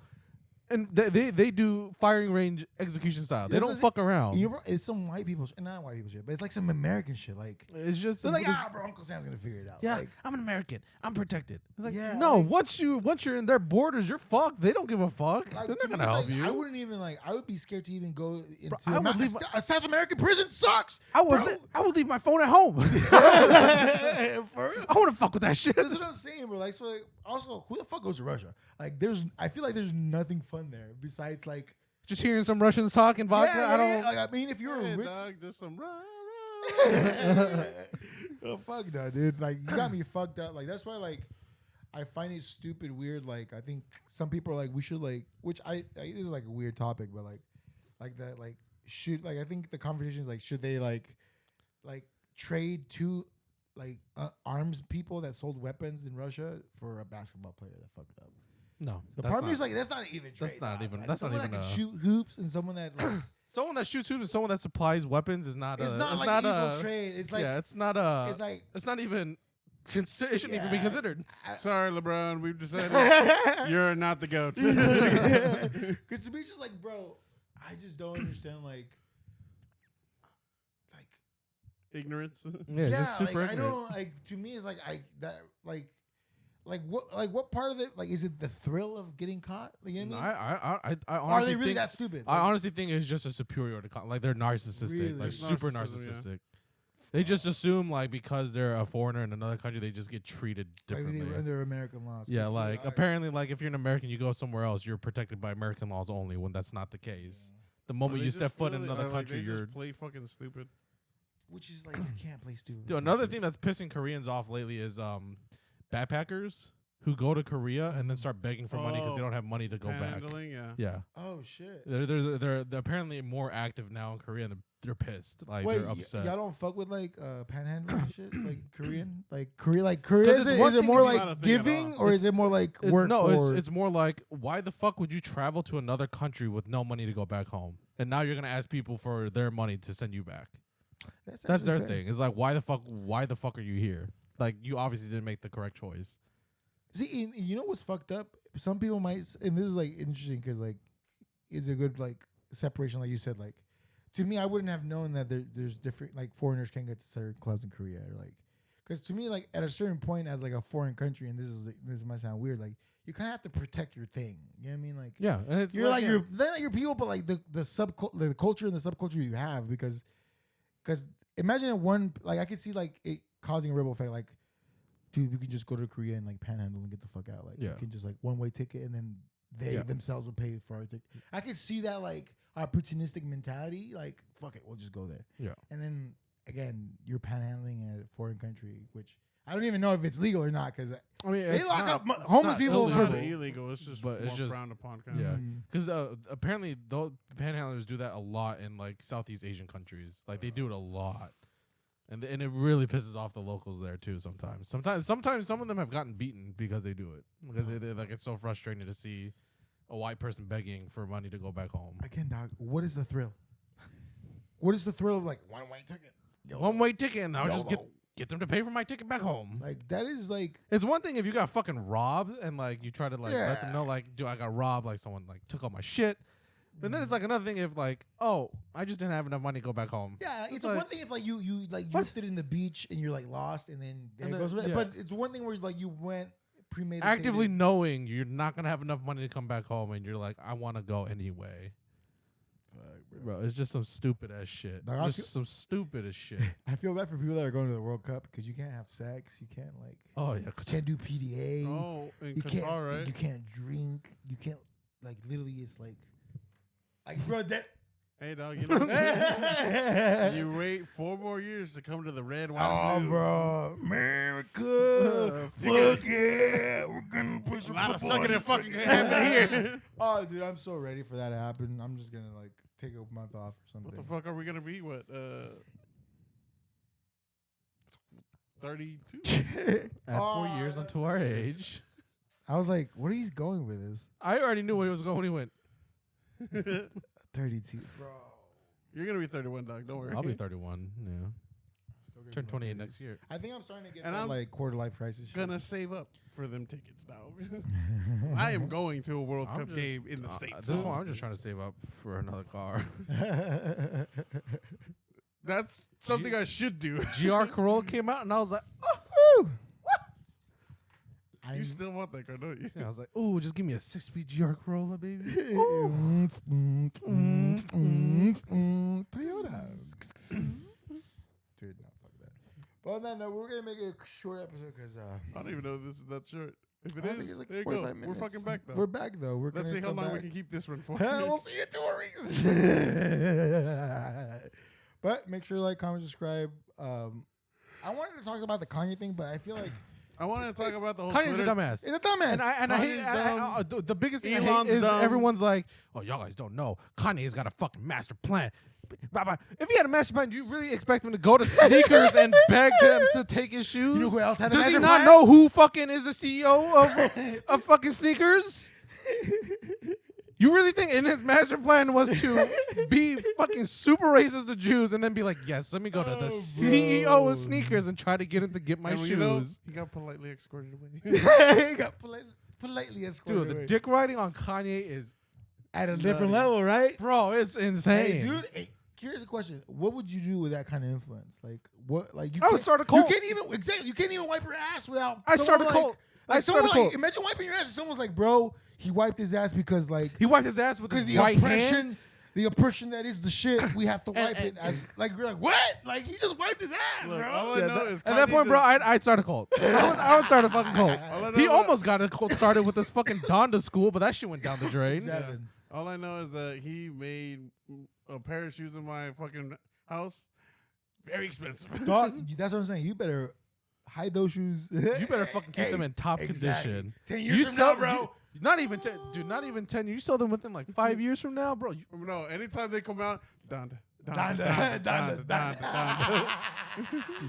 And they do firing range execution style. They This don't is- fuck around. It's some white people, not white people shit, but it's like some American shit. Like It's just they're like, bro, Uncle Sam's gonna figure it out. yeah, Like, I'm an American. I'm protected. It's like, Yeah, no, like- once you're in their borders, you're fucked. They don't give a fuck. Like, They're to not me, gonna it's help like, you. I wouldn't even like. I would be scared to even go into I would leave a South American prison. Sucks. I would bro. I would leave my phone at home. For real. I want to fuck with that shit. That's what I'm saying, bro. Like, so like, also, who the fuck goes to Russia? Like, I feel like there's nothing fun there besides like Just hearing some Russians talking vodka. I don't. Like, I mean, if you're Hey, a rich, dog, just some oh fuck no, dude. Like you got me fucked up. Like that's why, like, I find it stupid weird. Like I think some people are like, we should like, which this is like a weird topic, but like that, like should like I think the conversation is like, should they like trade two like arms people that sold weapons in Russia for a basketball player that fucked up? No. The part of me is like, that's not even trade. That's not even. Like, That's not someone even. that can shoot hoops and someone that like, Someone that shoots hoops and someone that supplies weapons is not. it's a, not it's like not equal a, trade. It's like yeah, it's not a. it's like It's not even. It shouldn't even be Yeah. considered. Sorry, LeBron. We've decided you're not the goat. Because to me, it's just like, bro, I just don't understand. Like Ignorance. Yeah, yeah, just super like I ignorant. don't like. To me, it's like what part of it? Like, is it the thrill of getting caught? Like, you know what I mean? I Are honestly they really think, that stupid? I Like, honestly think it's just a superiority. Like they're narcissistic, Really? like It's super narcissism, yeah. narcissistic. They just assume like because they're a foreigner in another country, they just get treated like differently. they under American laws. 'Cause, Yeah, dude, like apparently, like if you're an American, you go somewhere else, you're protected by American laws only. When that's not the case, the moment They you just step foot in really- another like, country, they you're. just play fucking stupid. which is like you can't play stupid. Dude, another thing that's pissing Koreans off lately is backpackers who go to Korea and then start begging for money because they Oh, don't have money to go back. Panhandling, yeah. Yeah, Oh shit. they're apparently more active now in Korea and they're pissed. Like Wait, they're upset. y'all don't fuck with like panhandling and shit, like Korean, like Korea. 'Cause it's is one it thing more if you- like Not a thing at giving all. or is it more like It's, work? no, for, it's more like why the fuck would you travel to another country with no money to go back home, and now you're gonna ask people for their money to send you back? That's actually their fair. thing. It's like why the fuck are you here? Like you obviously didn't make the correct choice. See, and you know what's fucked up? Some people might, and this is like interesting because like, is a good like separation, like you said. Like, to me, I wouldn't have known that there's different like foreigners can get to certain clubs in Korea, or like, because to me, like at a certain point, as like a foreign country, and this might sound weird, like you kind of have to protect your thing. You know what I mean? Like, Yeah, and it's you're like they're not your people, but like the culture and the subculture you have, because imagine it one like I could see like it causing a ripple effect, like. Dude, we can just go to Korea and like panhandle and get the fuck out. Like, Yeah. we can just like one-way ticket and then they Yeah. themselves will pay for our ticket. I could see that like opportunistic mentality. Like, fuck it, we'll just go there. Yeah. And then again, you're panhandling at a foreign country, which I don't even know if it's legal or not because I mean, they it's lock not- up it's homeless not people It's for. not illegal. It's just But it's more just- frowned upon. Kind Yeah. of. Because apparently those panhandlers do that a lot in like Southeast Asian countries. Like they do it a lot, and it really pisses off the locals there too. Sometimes some of them have gotten beaten because they do it because they like it's so frustrating to see a white person begging for money to go back home. Again, dog, what is the thrill? What is the thrill of like one-way ticket? One way ticket, and I'll just YOLO. get them to pay for my ticket back home. Like that is like It's one thing if you got fucking robbed and like you try to like let them Yeah. know like, dude, I got robbed, like someone like took all my shit. But then it's like another thing if like, oh, I just didn't have enough money to go back home. yeah, It's it's like- one thing if like you like What? drifted in the beach and you're like lost and then there And it goes. then- yeah. But it's one thing where like you went premeditated. Actively knowing you're not gonna have enough money to come back home, and you're like, I want to go anyway. Bro, it's just some stupid ass shit. Dog, I Just feel- some stupid as shit. I feel bad for people that are going to the World Cup because you can't have sex, you can't like, Oh yeah, can't do PDA, Oh, in you can't, Qatar, right? you can't drink, you can't like literally. It's like bro, that Hey, dog, you know, you wait 4 more years to come to the red, white, oh, and blue. bro, America, fuck yeah, we're gonna push A lot of sucking and fucking can happen here. Oh, dude, I'm so ready for that to happen. I'm just gonna like take a month off or something. What the fuck are we gonna be? What? 32? Add 4 years that's onto our age. I was like, what are you going with this? I already knew where he was going when he went. 32, bro. You're gonna be 31, dog. Don't worry. I'll be 31. Yeah, Still gonna turn be 28 30. next year. I think I'm starting to get And that I'm like quarter life crisis. shit. Gonna save up for them tickets now. I am going to a World I'm Cup just- game in the At States. this point, I'm just trying to save up for another car. That's something I should do. GR Corolla came out, and I was like, I'm- You still want that car, don't you? I was like, ooh, just give me a 6-speed GR Corolla, baby. Toyota. Dude, no, fuck that. But on that note, we're gonna make a short episode because I don't even know if this is that short. If it I think is, it's like there you 45 go. minutes. We're fucking back though. We're back though. Let's see how long we can keep this one for. We'll see you in 2 weeks. But make sure to like, comment, subscribe. I wanted to talk about the Kanye thing, but I feel like I wanted to talk it's- about the whole Kanye's Twitter. a dumbass. it's a dumbass. And I hate Kanye's dumb. the biggest thing I Elon's hate is dumb. everyone's like, oh, y'all guys don't know. Kanye's got a fucking master plan. If he had a master plan, do you really expect him to go to sneakers and beg them to take his shoes? You know who else had a Does he master not plan? know who fucking is the CEO of fucking sneakers? You really think in his master plan was to be fucking super racist to Jews and then be like, yes, let me go to the CEO of sneakers and try to get him to get my And shoes? you know, he got politely escorted away. He got politely escorted Dude, the away. dick riding on Kanye is, At a different Nutty. level, right? bro, it's insane. Hey, dude. Hey, here's a question: what would you do with that kind of influence? Like, what? Like, you I would can't- start a cult. You can't even exactly. You can't even wipe your ass without. I start a someone cult. I Like, start a someone cult. like, imagine wiping your ass. And someone's like, bro, he wiped his ass because like He wiped his ass with his the right oppression. hand. The oppression that is the shit. We have to wipe And- it. As, like we're like, what? Like he just wiped his ass, Look, bro. all I Yeah, know is at that Kanye point, bro, just- I'd start a cult. I would start a fucking cult. All I know He is almost got a cult started with this fucking Donda school, but that shit went down the drain. Exactly. all I know is that he made a pair of shoes in my fucking house very expensive. Dog, that's what I'm saying. You better hide those shoes. You better fucking keep them in top exactly. condition. 10 years You from sell, now, bro. you- not even 10, dude. Not even 10. You sell them within like 5 years from now, bro. You, No, anytime they come out, Donda.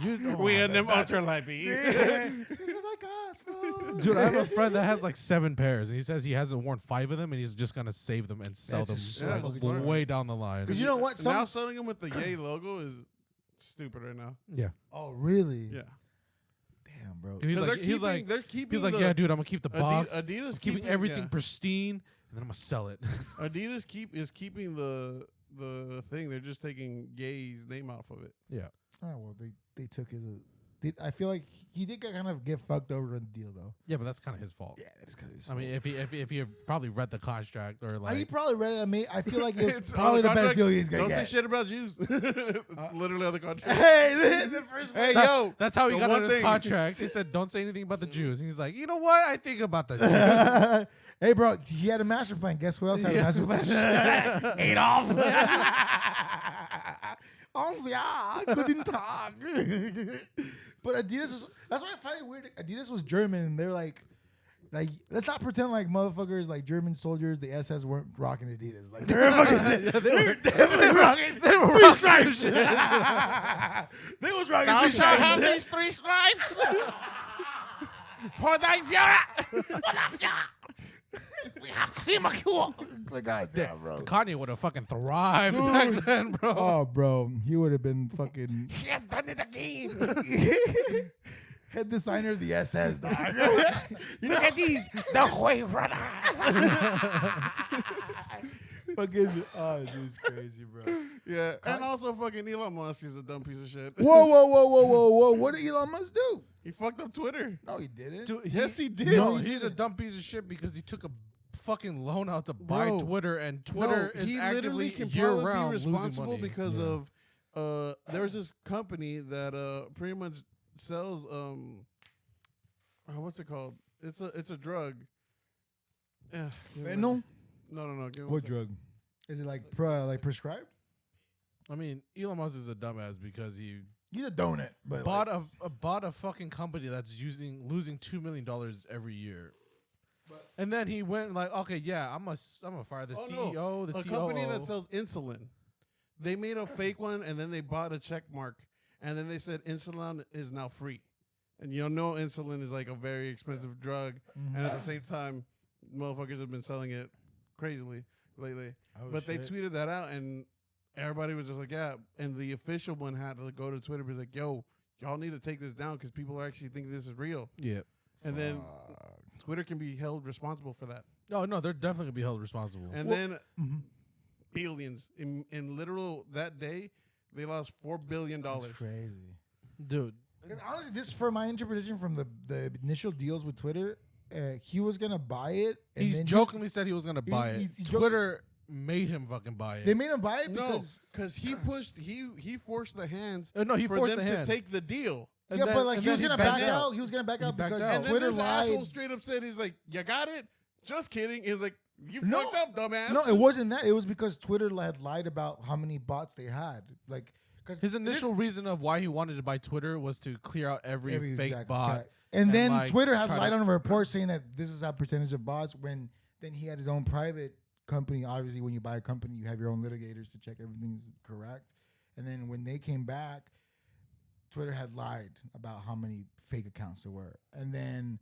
you, We in them ultralight beat. This is like us, fool. dude, I have a friend that has like 7 pairs, and he says he hasn't worn 5 of them, and he's just gonna save them and sell That's them just so like, fucking smart. way down the line. Because you know what? Now selling them with the Yay logo is stupid right now. Yeah, Oh, really? Yeah. Damn, bro. and he's 'Cause like, they're keeping he's like, the- yeah, dude, I'm gonna keep the box. Adidas I'm keeping keeping- everything yeah. pristine, and then I'm gonna sell it. Adidas is keeping the thing. They're just taking Yay's name off of it. Yeah. Oh well, they took his. I feel like he did kind of get fucked over in the deal though. Yeah, but that's kind of his fault. Yeah, that is kind of. I mean, if he had probably read the contract or he like, probably read it. I mean, I feel like it was It's probably on the best contract. deal he's gonna Don't say get. shit about Jews. It's literally on the contract. Hey, the first Hey, one. yo. that's how he the got one on his thing- contract. He said, "Don't say anything about the Jews." And he's like, "You know what? I think about the Jews." Hey, bro, he had a master plan. Guess who else had a Yeah. master plan? Adolf. Oh yeah, guten Tag. But Adidas was. That's why I find it weird. Adidas was German, and they're like, let's not pretend like motherfuckers like German soldiers, the SS weren't rocking Adidas. Like they're fucking, they're definitely rocking. They were rocking stripes. They was rocking. Thou three shalt stripes. have these 3 stripes. For thy fury. We have Klimakul. Like, God damn, bro. Kanye would have fucking thrived back then, bro. Oh, bro, he would have been fucking He has done it again. head designer of the SS, dog. Look at these. The Way Runner. Fucking, oh, dude's crazy, bro. Yeah. And also fucking Elon Musk is a dumb piece of shit. Whoa. What did Elon Musk do? He fucked up Twitter. No, he didn't. Dude, Yes, he did. No, he he's a didn't. dumb piece of shit because he took a fucking loan out to buy Bro, Twitter, and Twitter no, is he actively literally can year probably round be losing responsible money. because of there was this company that pretty much sells what's it called? It's a drug. Yeah. Fentanyl? No. Give me one What second. drug? Is it like prescribed? I mean, Elon Musk is a dumbass because he He's a donut, but bought a fucking company that's losing $2 million every year. And then he went like, okay, yeah, I'm gonna fire the Oh, CEO, no. the A COO. company that sells insulin. They made a fake one and then they bought a check mark and then they said insulin is now free. And you know insulin is like a very expensive drug, and at the same time, motherfuckers have been selling it crazily lately. Oh, But they shit. tweeted that out, and everybody was just like, yeah. And the official one had to go to Twitter and be like, yo, y'all need to take this down because people are actually thinking this is real. Yeah. And then Twitter can be held responsible for that. Oh no, they're definitely gonna be held responsible. And Well- then Mhm. billions in literal that day, they lost $4 billion. That's crazy. Dude, Because honestly, this for my interpretation from the initial deals with Twitter, he was gonna buy it. And he's then jokingly said he was gonna buy it. he Twitter made him fucking buy it. they made him buy it No, because because he pushed, he forced the hands No, he for forced them the to hand. take the deal. And Yeah, then- but like and he was then gonna backed back out. He was gonna back He out backed because out. And then Twitter this asshole lied. straight up said, he's like, you got it? Just kidding. He's like, you No. fucked up, dumbass. No, it wasn't that. It was because Twitter had lied about how many bots they had. Like, because His initial reason of why he wanted to buy Twitter was to clear out every fake exact bot. fact. And then like, Twitter had try lied to- on a report saying that this is our percentage of bots. When then he had his own private company. Obviously, when you buy a company, you have your own litigators to check everything's correct. And then when they came back, Twitter had lied about how many fake accounts there were. And then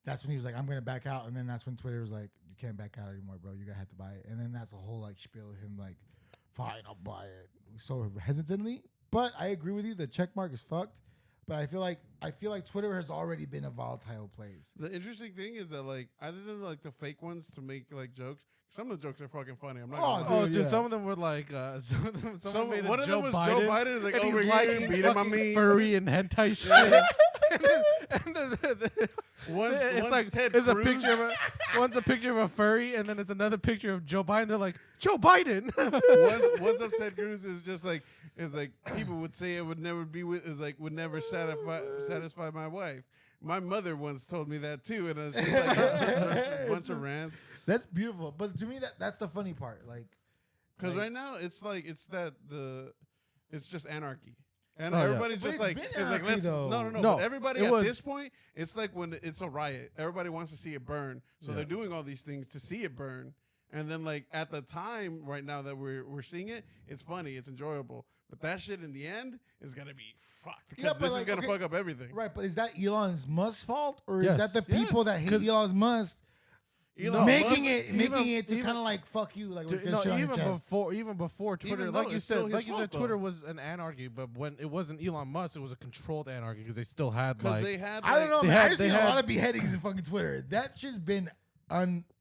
that's when he was like, I'm going to back out. And then that's when Twitter was like, you can't back out anymore, bro. You're going to have to buy it. And then that's a whole like spiel of him like, fine, I'll buy it. So hesitantly. But I agree with you. The check mark is fucked. But I feel like Twitter has already been a volatile place. The interesting thing is that, like, other than like the fake ones to make like jokes, some of the jokes are fucking funny. I'm not. Oh, gonna lie. Oh, Dude, dude, yeah. some of them were like, some of them, someone made a one of Joe them was Biden, Joe Biden. Is like and over he's here liking beating my fucking meat. furry and hentai shit. and then One's it's like Ted it's a Cruz. picture of one's a picture of a furry, and then it's another picture of Joe Biden. They're like, Joe Biden. One's of Ted Cruz is just like people would say it would never be with is like would never satisfy my wife. My mother once told me that too, and it's just like a bunch of rants. That's beautiful. But to me, that's the funny part. Like, Because like- right now it's like it's just anarchy. And Oh, yeah. everybody's But just it's like, been it's like anarchy, let's though. no. No, But everybody it at was- this point, it's like when it's a riot. Everybody wants to see it burn, so Yeah. they're doing all these things to see it burn. And then like at the time right now that we're seeing it, it's funny, it's enjoyable. But that shit in the end is gonna be fucked because Yeah, but this like, is gonna okay, fuck up everything. right? But is that Elon Musk's fault, or Yes. is that the people that hate 'Cause- Elon Musk Elon making Musk- it to even- kind of like fuck you, like we're Dude, gonna no, shit on your chest? even before Twitter, Even though like you it's still said, his like you said, fault, though. Twitter was an anarchy. But when it wasn't Elon Musk, it was a controlled anarchy because they still had Because like they had I don't know, They man. had- I just they seen a had- lot of beheadings in fucking Twitter. That shit's been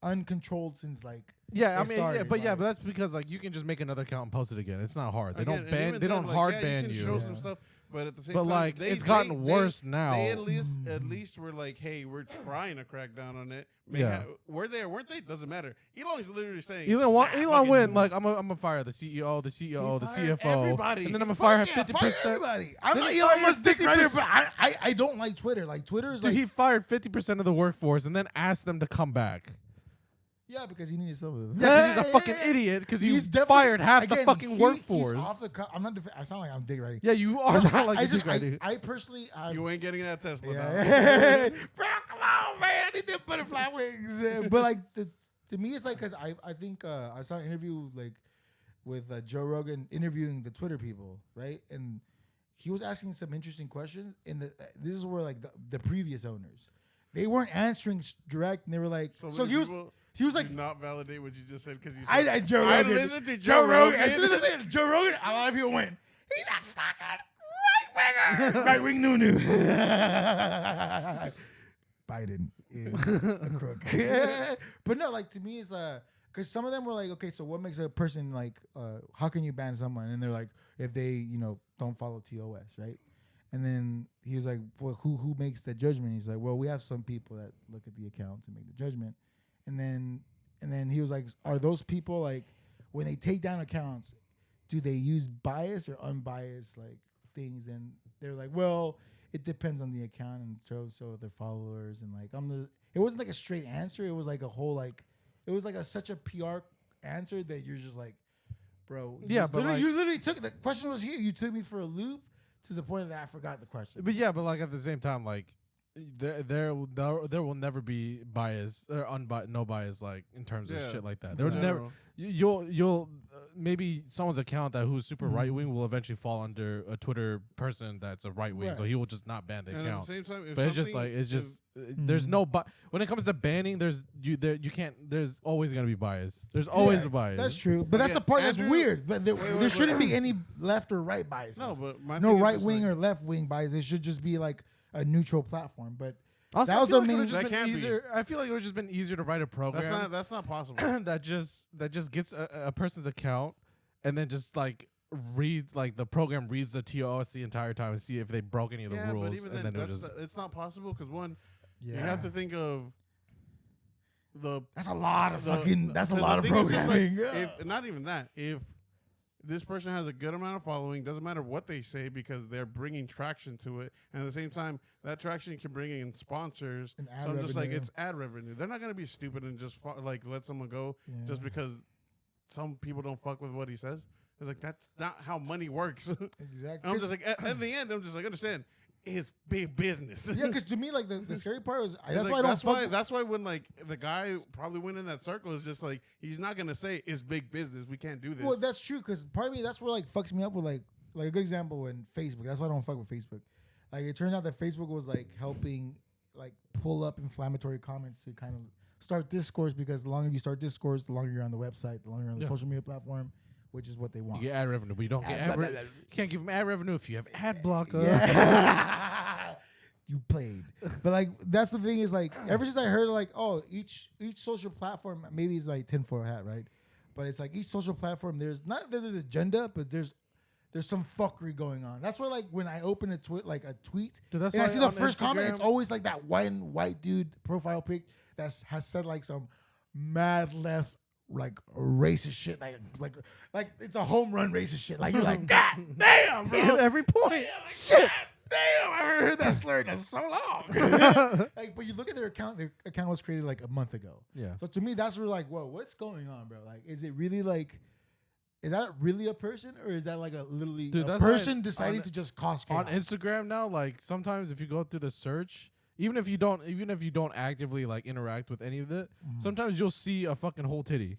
uncontrolled since like yeah, I it mean, started, but like- that's because like you can just make another account and post it again. It's not hard. They Again, don't and ban. even They then, don't like, hard yeah, ban you. you. Can show some stuff, but at the same But time, like they, it's gotten they- worse now. They at least were like, hey, we're trying to crack down on it. Yeah. Were they or weren't they? Doesn't matter. Elon's literally saying Elon "Nah, Elon fucking went like I'm gonna fire the CEO, the He CFO, everybody. and then I'm gonna Fuck fire him yeah, 50%. fire everybody. I'm Then not he Elon fired Musk dick rider, 50%. but I don't like Twitter. Like Twitter is Dude, like he fired 50% of the workforce and then asked them to come back. yeah, because he needed some of them. Yeah, because he's a fucking idiot. Because he He's definitely- fired half the again, fucking workforce. He's off the I'm not. I sound like I'm dick riding. Yeah, you are sound like I a just, dick rider. I personally, you ain't getting that Tesla. now. yeah. Bro, come on, man! I need them butterfly wings. But like, to me, it's like because I think I saw an interview like with Joe Rogan interviewing the Twitter people, right? And he was asking some interesting questions. And this is where like the previous owners, they weren't answering direct, and they were like, So, so many he was. people He was like, do not validate what you just said because you said I Joe I Rogan. listened to Joe Joe Rogan. As Rogan. soon as I said Joe Rogan, a lot of people went, he's a fucking right winger. Right wing Nunu. Biden is a crook. But no, like to me, it's because some of them were like, okay, so what makes a person like, how can you ban someone? And they're like, if they, don't follow TOS, right? And then he was like, well, who makes the judgment? He's like, well, we have some people that look at the accounts and make the judgment. And then he was like, are those people like when they take down accounts, do they use bias or unbiased like things? And they're like, well, it depends on the account and so their followers and like it wasn't like a straight answer. It was like a whole like it was like such a PR answer that you're just like, bro. Yeah, but like- you literally took the question was here. You took me for a loop to the point that I forgot the question. But yeah, but like at the same time, like there will never be bias or no bias like in terms of Yeah. shit like that. In There would never. general. You'll maybe someone's account who's super right wing will eventually fall under a Twitter person that's a right wing, so Right. he will just not ban the And at account. the same time, if But it's just something- like it's if- just there's no when it comes to banning, you can't. There's always gonna be bias. There's always Yeah, a bias. That's true, but that's Okay, the part that's Andrew- weird. But there wait, shouldn't wait. be any left or right biases. no, but my no thing is right just wing like, or left wing bias. It should just be like a neutral platform. But Also, that I was feel the like it main- would've just That been can't be. easier. I feel like it would just been easier to write a program that's not possible. that just gets a person's account and then just like read like the program reads the TOS the entire time and see if they broke any of the yeah, rules. but even and then, then it would it's not possible because one, yeah, you have to think of the that's a lot of the- fucking. That's a because lot of the thing is just like, programming. if not even that, if this person has a good amount of following. Doesn't matter what they say because they're bringing traction to it, and at the same time, that traction can bring in sponsors. And ad So I'm just like, revenue. it's ad revenue. They're not gonna be stupid and just like let someone go just Yeah. because some people don't fuck with what he says. It's like that's not how money works. Exactly. I'm just like at the end, I'm just like understand. It's big business. Yeah, because to me, like the scary part was It's that's like, why I don't that's fuck. why that's why when like the guy probably went in that circle is just like he's not gonna say it's big business. We can't do this. Well, that's true because part of me that's where like fucks me up with like a good example when Facebook. That's why I don't fuck with Facebook. Like it turned out that Facebook was like helping like pull up inflammatory comments to kind of start discourse because the longer you start discourse, the longer you're on the website, the longer you're on the Yeah. social media platform, which is what they want. You get ad revenue, but you don't get Ad- you can't give them ad revenue if you have ad blocker. Yeah. You played. But like that's the thing is like ever since I heard like oh each social platform maybe it's like tinfoil hat, right? But it's like each social platform there's not that there's agenda, but there's some fuckery going on. That's why like when I open a tweet like a tweet Dude, that's and I why see the on first comment, it's Instagram- always like that one white dude profile pic that has said like some mad left like racist shit like it's a home run racist shit. Like you're like God damn, bro. At every point. Shit. Damn, I haven't heard that slur in so long. Like, but you look at their account was created like a month ago. Yeah. So to me, that's where like, whoa, what's going on, bro? Like, is it really like, is that really a person or is that like a literally Dude, a that's why person deciding on- to just cause On chaos? Instagram now, like sometimes if you go through the search, even if you don't actively like interact with any of it, sometimes you'll see a fucking whole titty.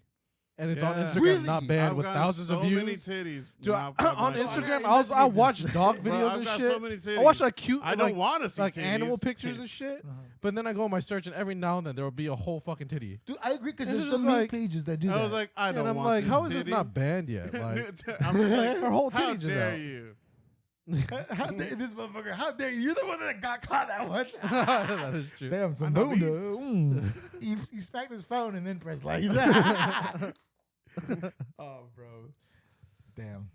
And it's on Yeah. Instagram, Really? not banned, I've with gotten thousands so of views. many titties. Dude, now on my- Instagram, I I watch this. dog Bro, videos I've and got shit. so many I watch titties. like cute, I don't want to see like titties. animal pictures and shit. But then I go on my search, and every now and then there will be a whole fucking titty. Dude, I agree because It's there's just some new like- pages that do that. I was like, I don't And I'm want like, this how is this titty. not banned yet? Like, I'm just like, her whole how titty just dare out. you? how dare this motherfucker? How dare you? You're the one that got caught that one. that is true. Damn, some know me. bunda. He smacked his phone and then pressed like that. Oh, bro. Damn.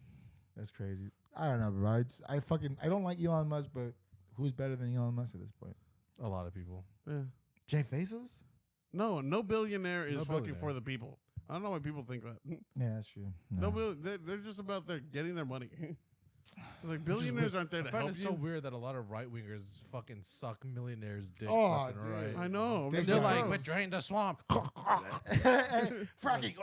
That's crazy. I don't know, bro. I don't like Elon Musk, but who's better than Elon Musk at this point? A lot of people. Yeah. Jeff Bezos? No billionaire is No fucking billionaire. for the people. I don't know why people think that. Yeah, that's true. They're just about their getting their money. Like billionaires aren't there I to find help it you. so weird that a lot of right wingers fucking suck millionaires' dicks Oh, left and dude. right. I know. They're They're like, gross. but drain the swamp. Frankie.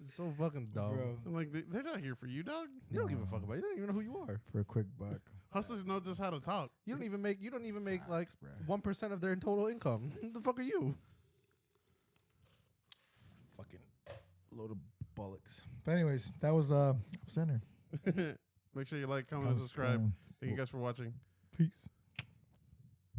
It's so fucking dumb. Bro. I'm like, they're not here for you, dog. You don't give a fuck about it. You don't even know who you are. For a quick buck. Hustlers know just how to talk. You don't even make like bruh. 1% of their total income. Who the fuck are you? Fucking load of bollocks. But anyways, that was center. Make sure you like, comment, and subscribe. Thank you guys for watching. Peace.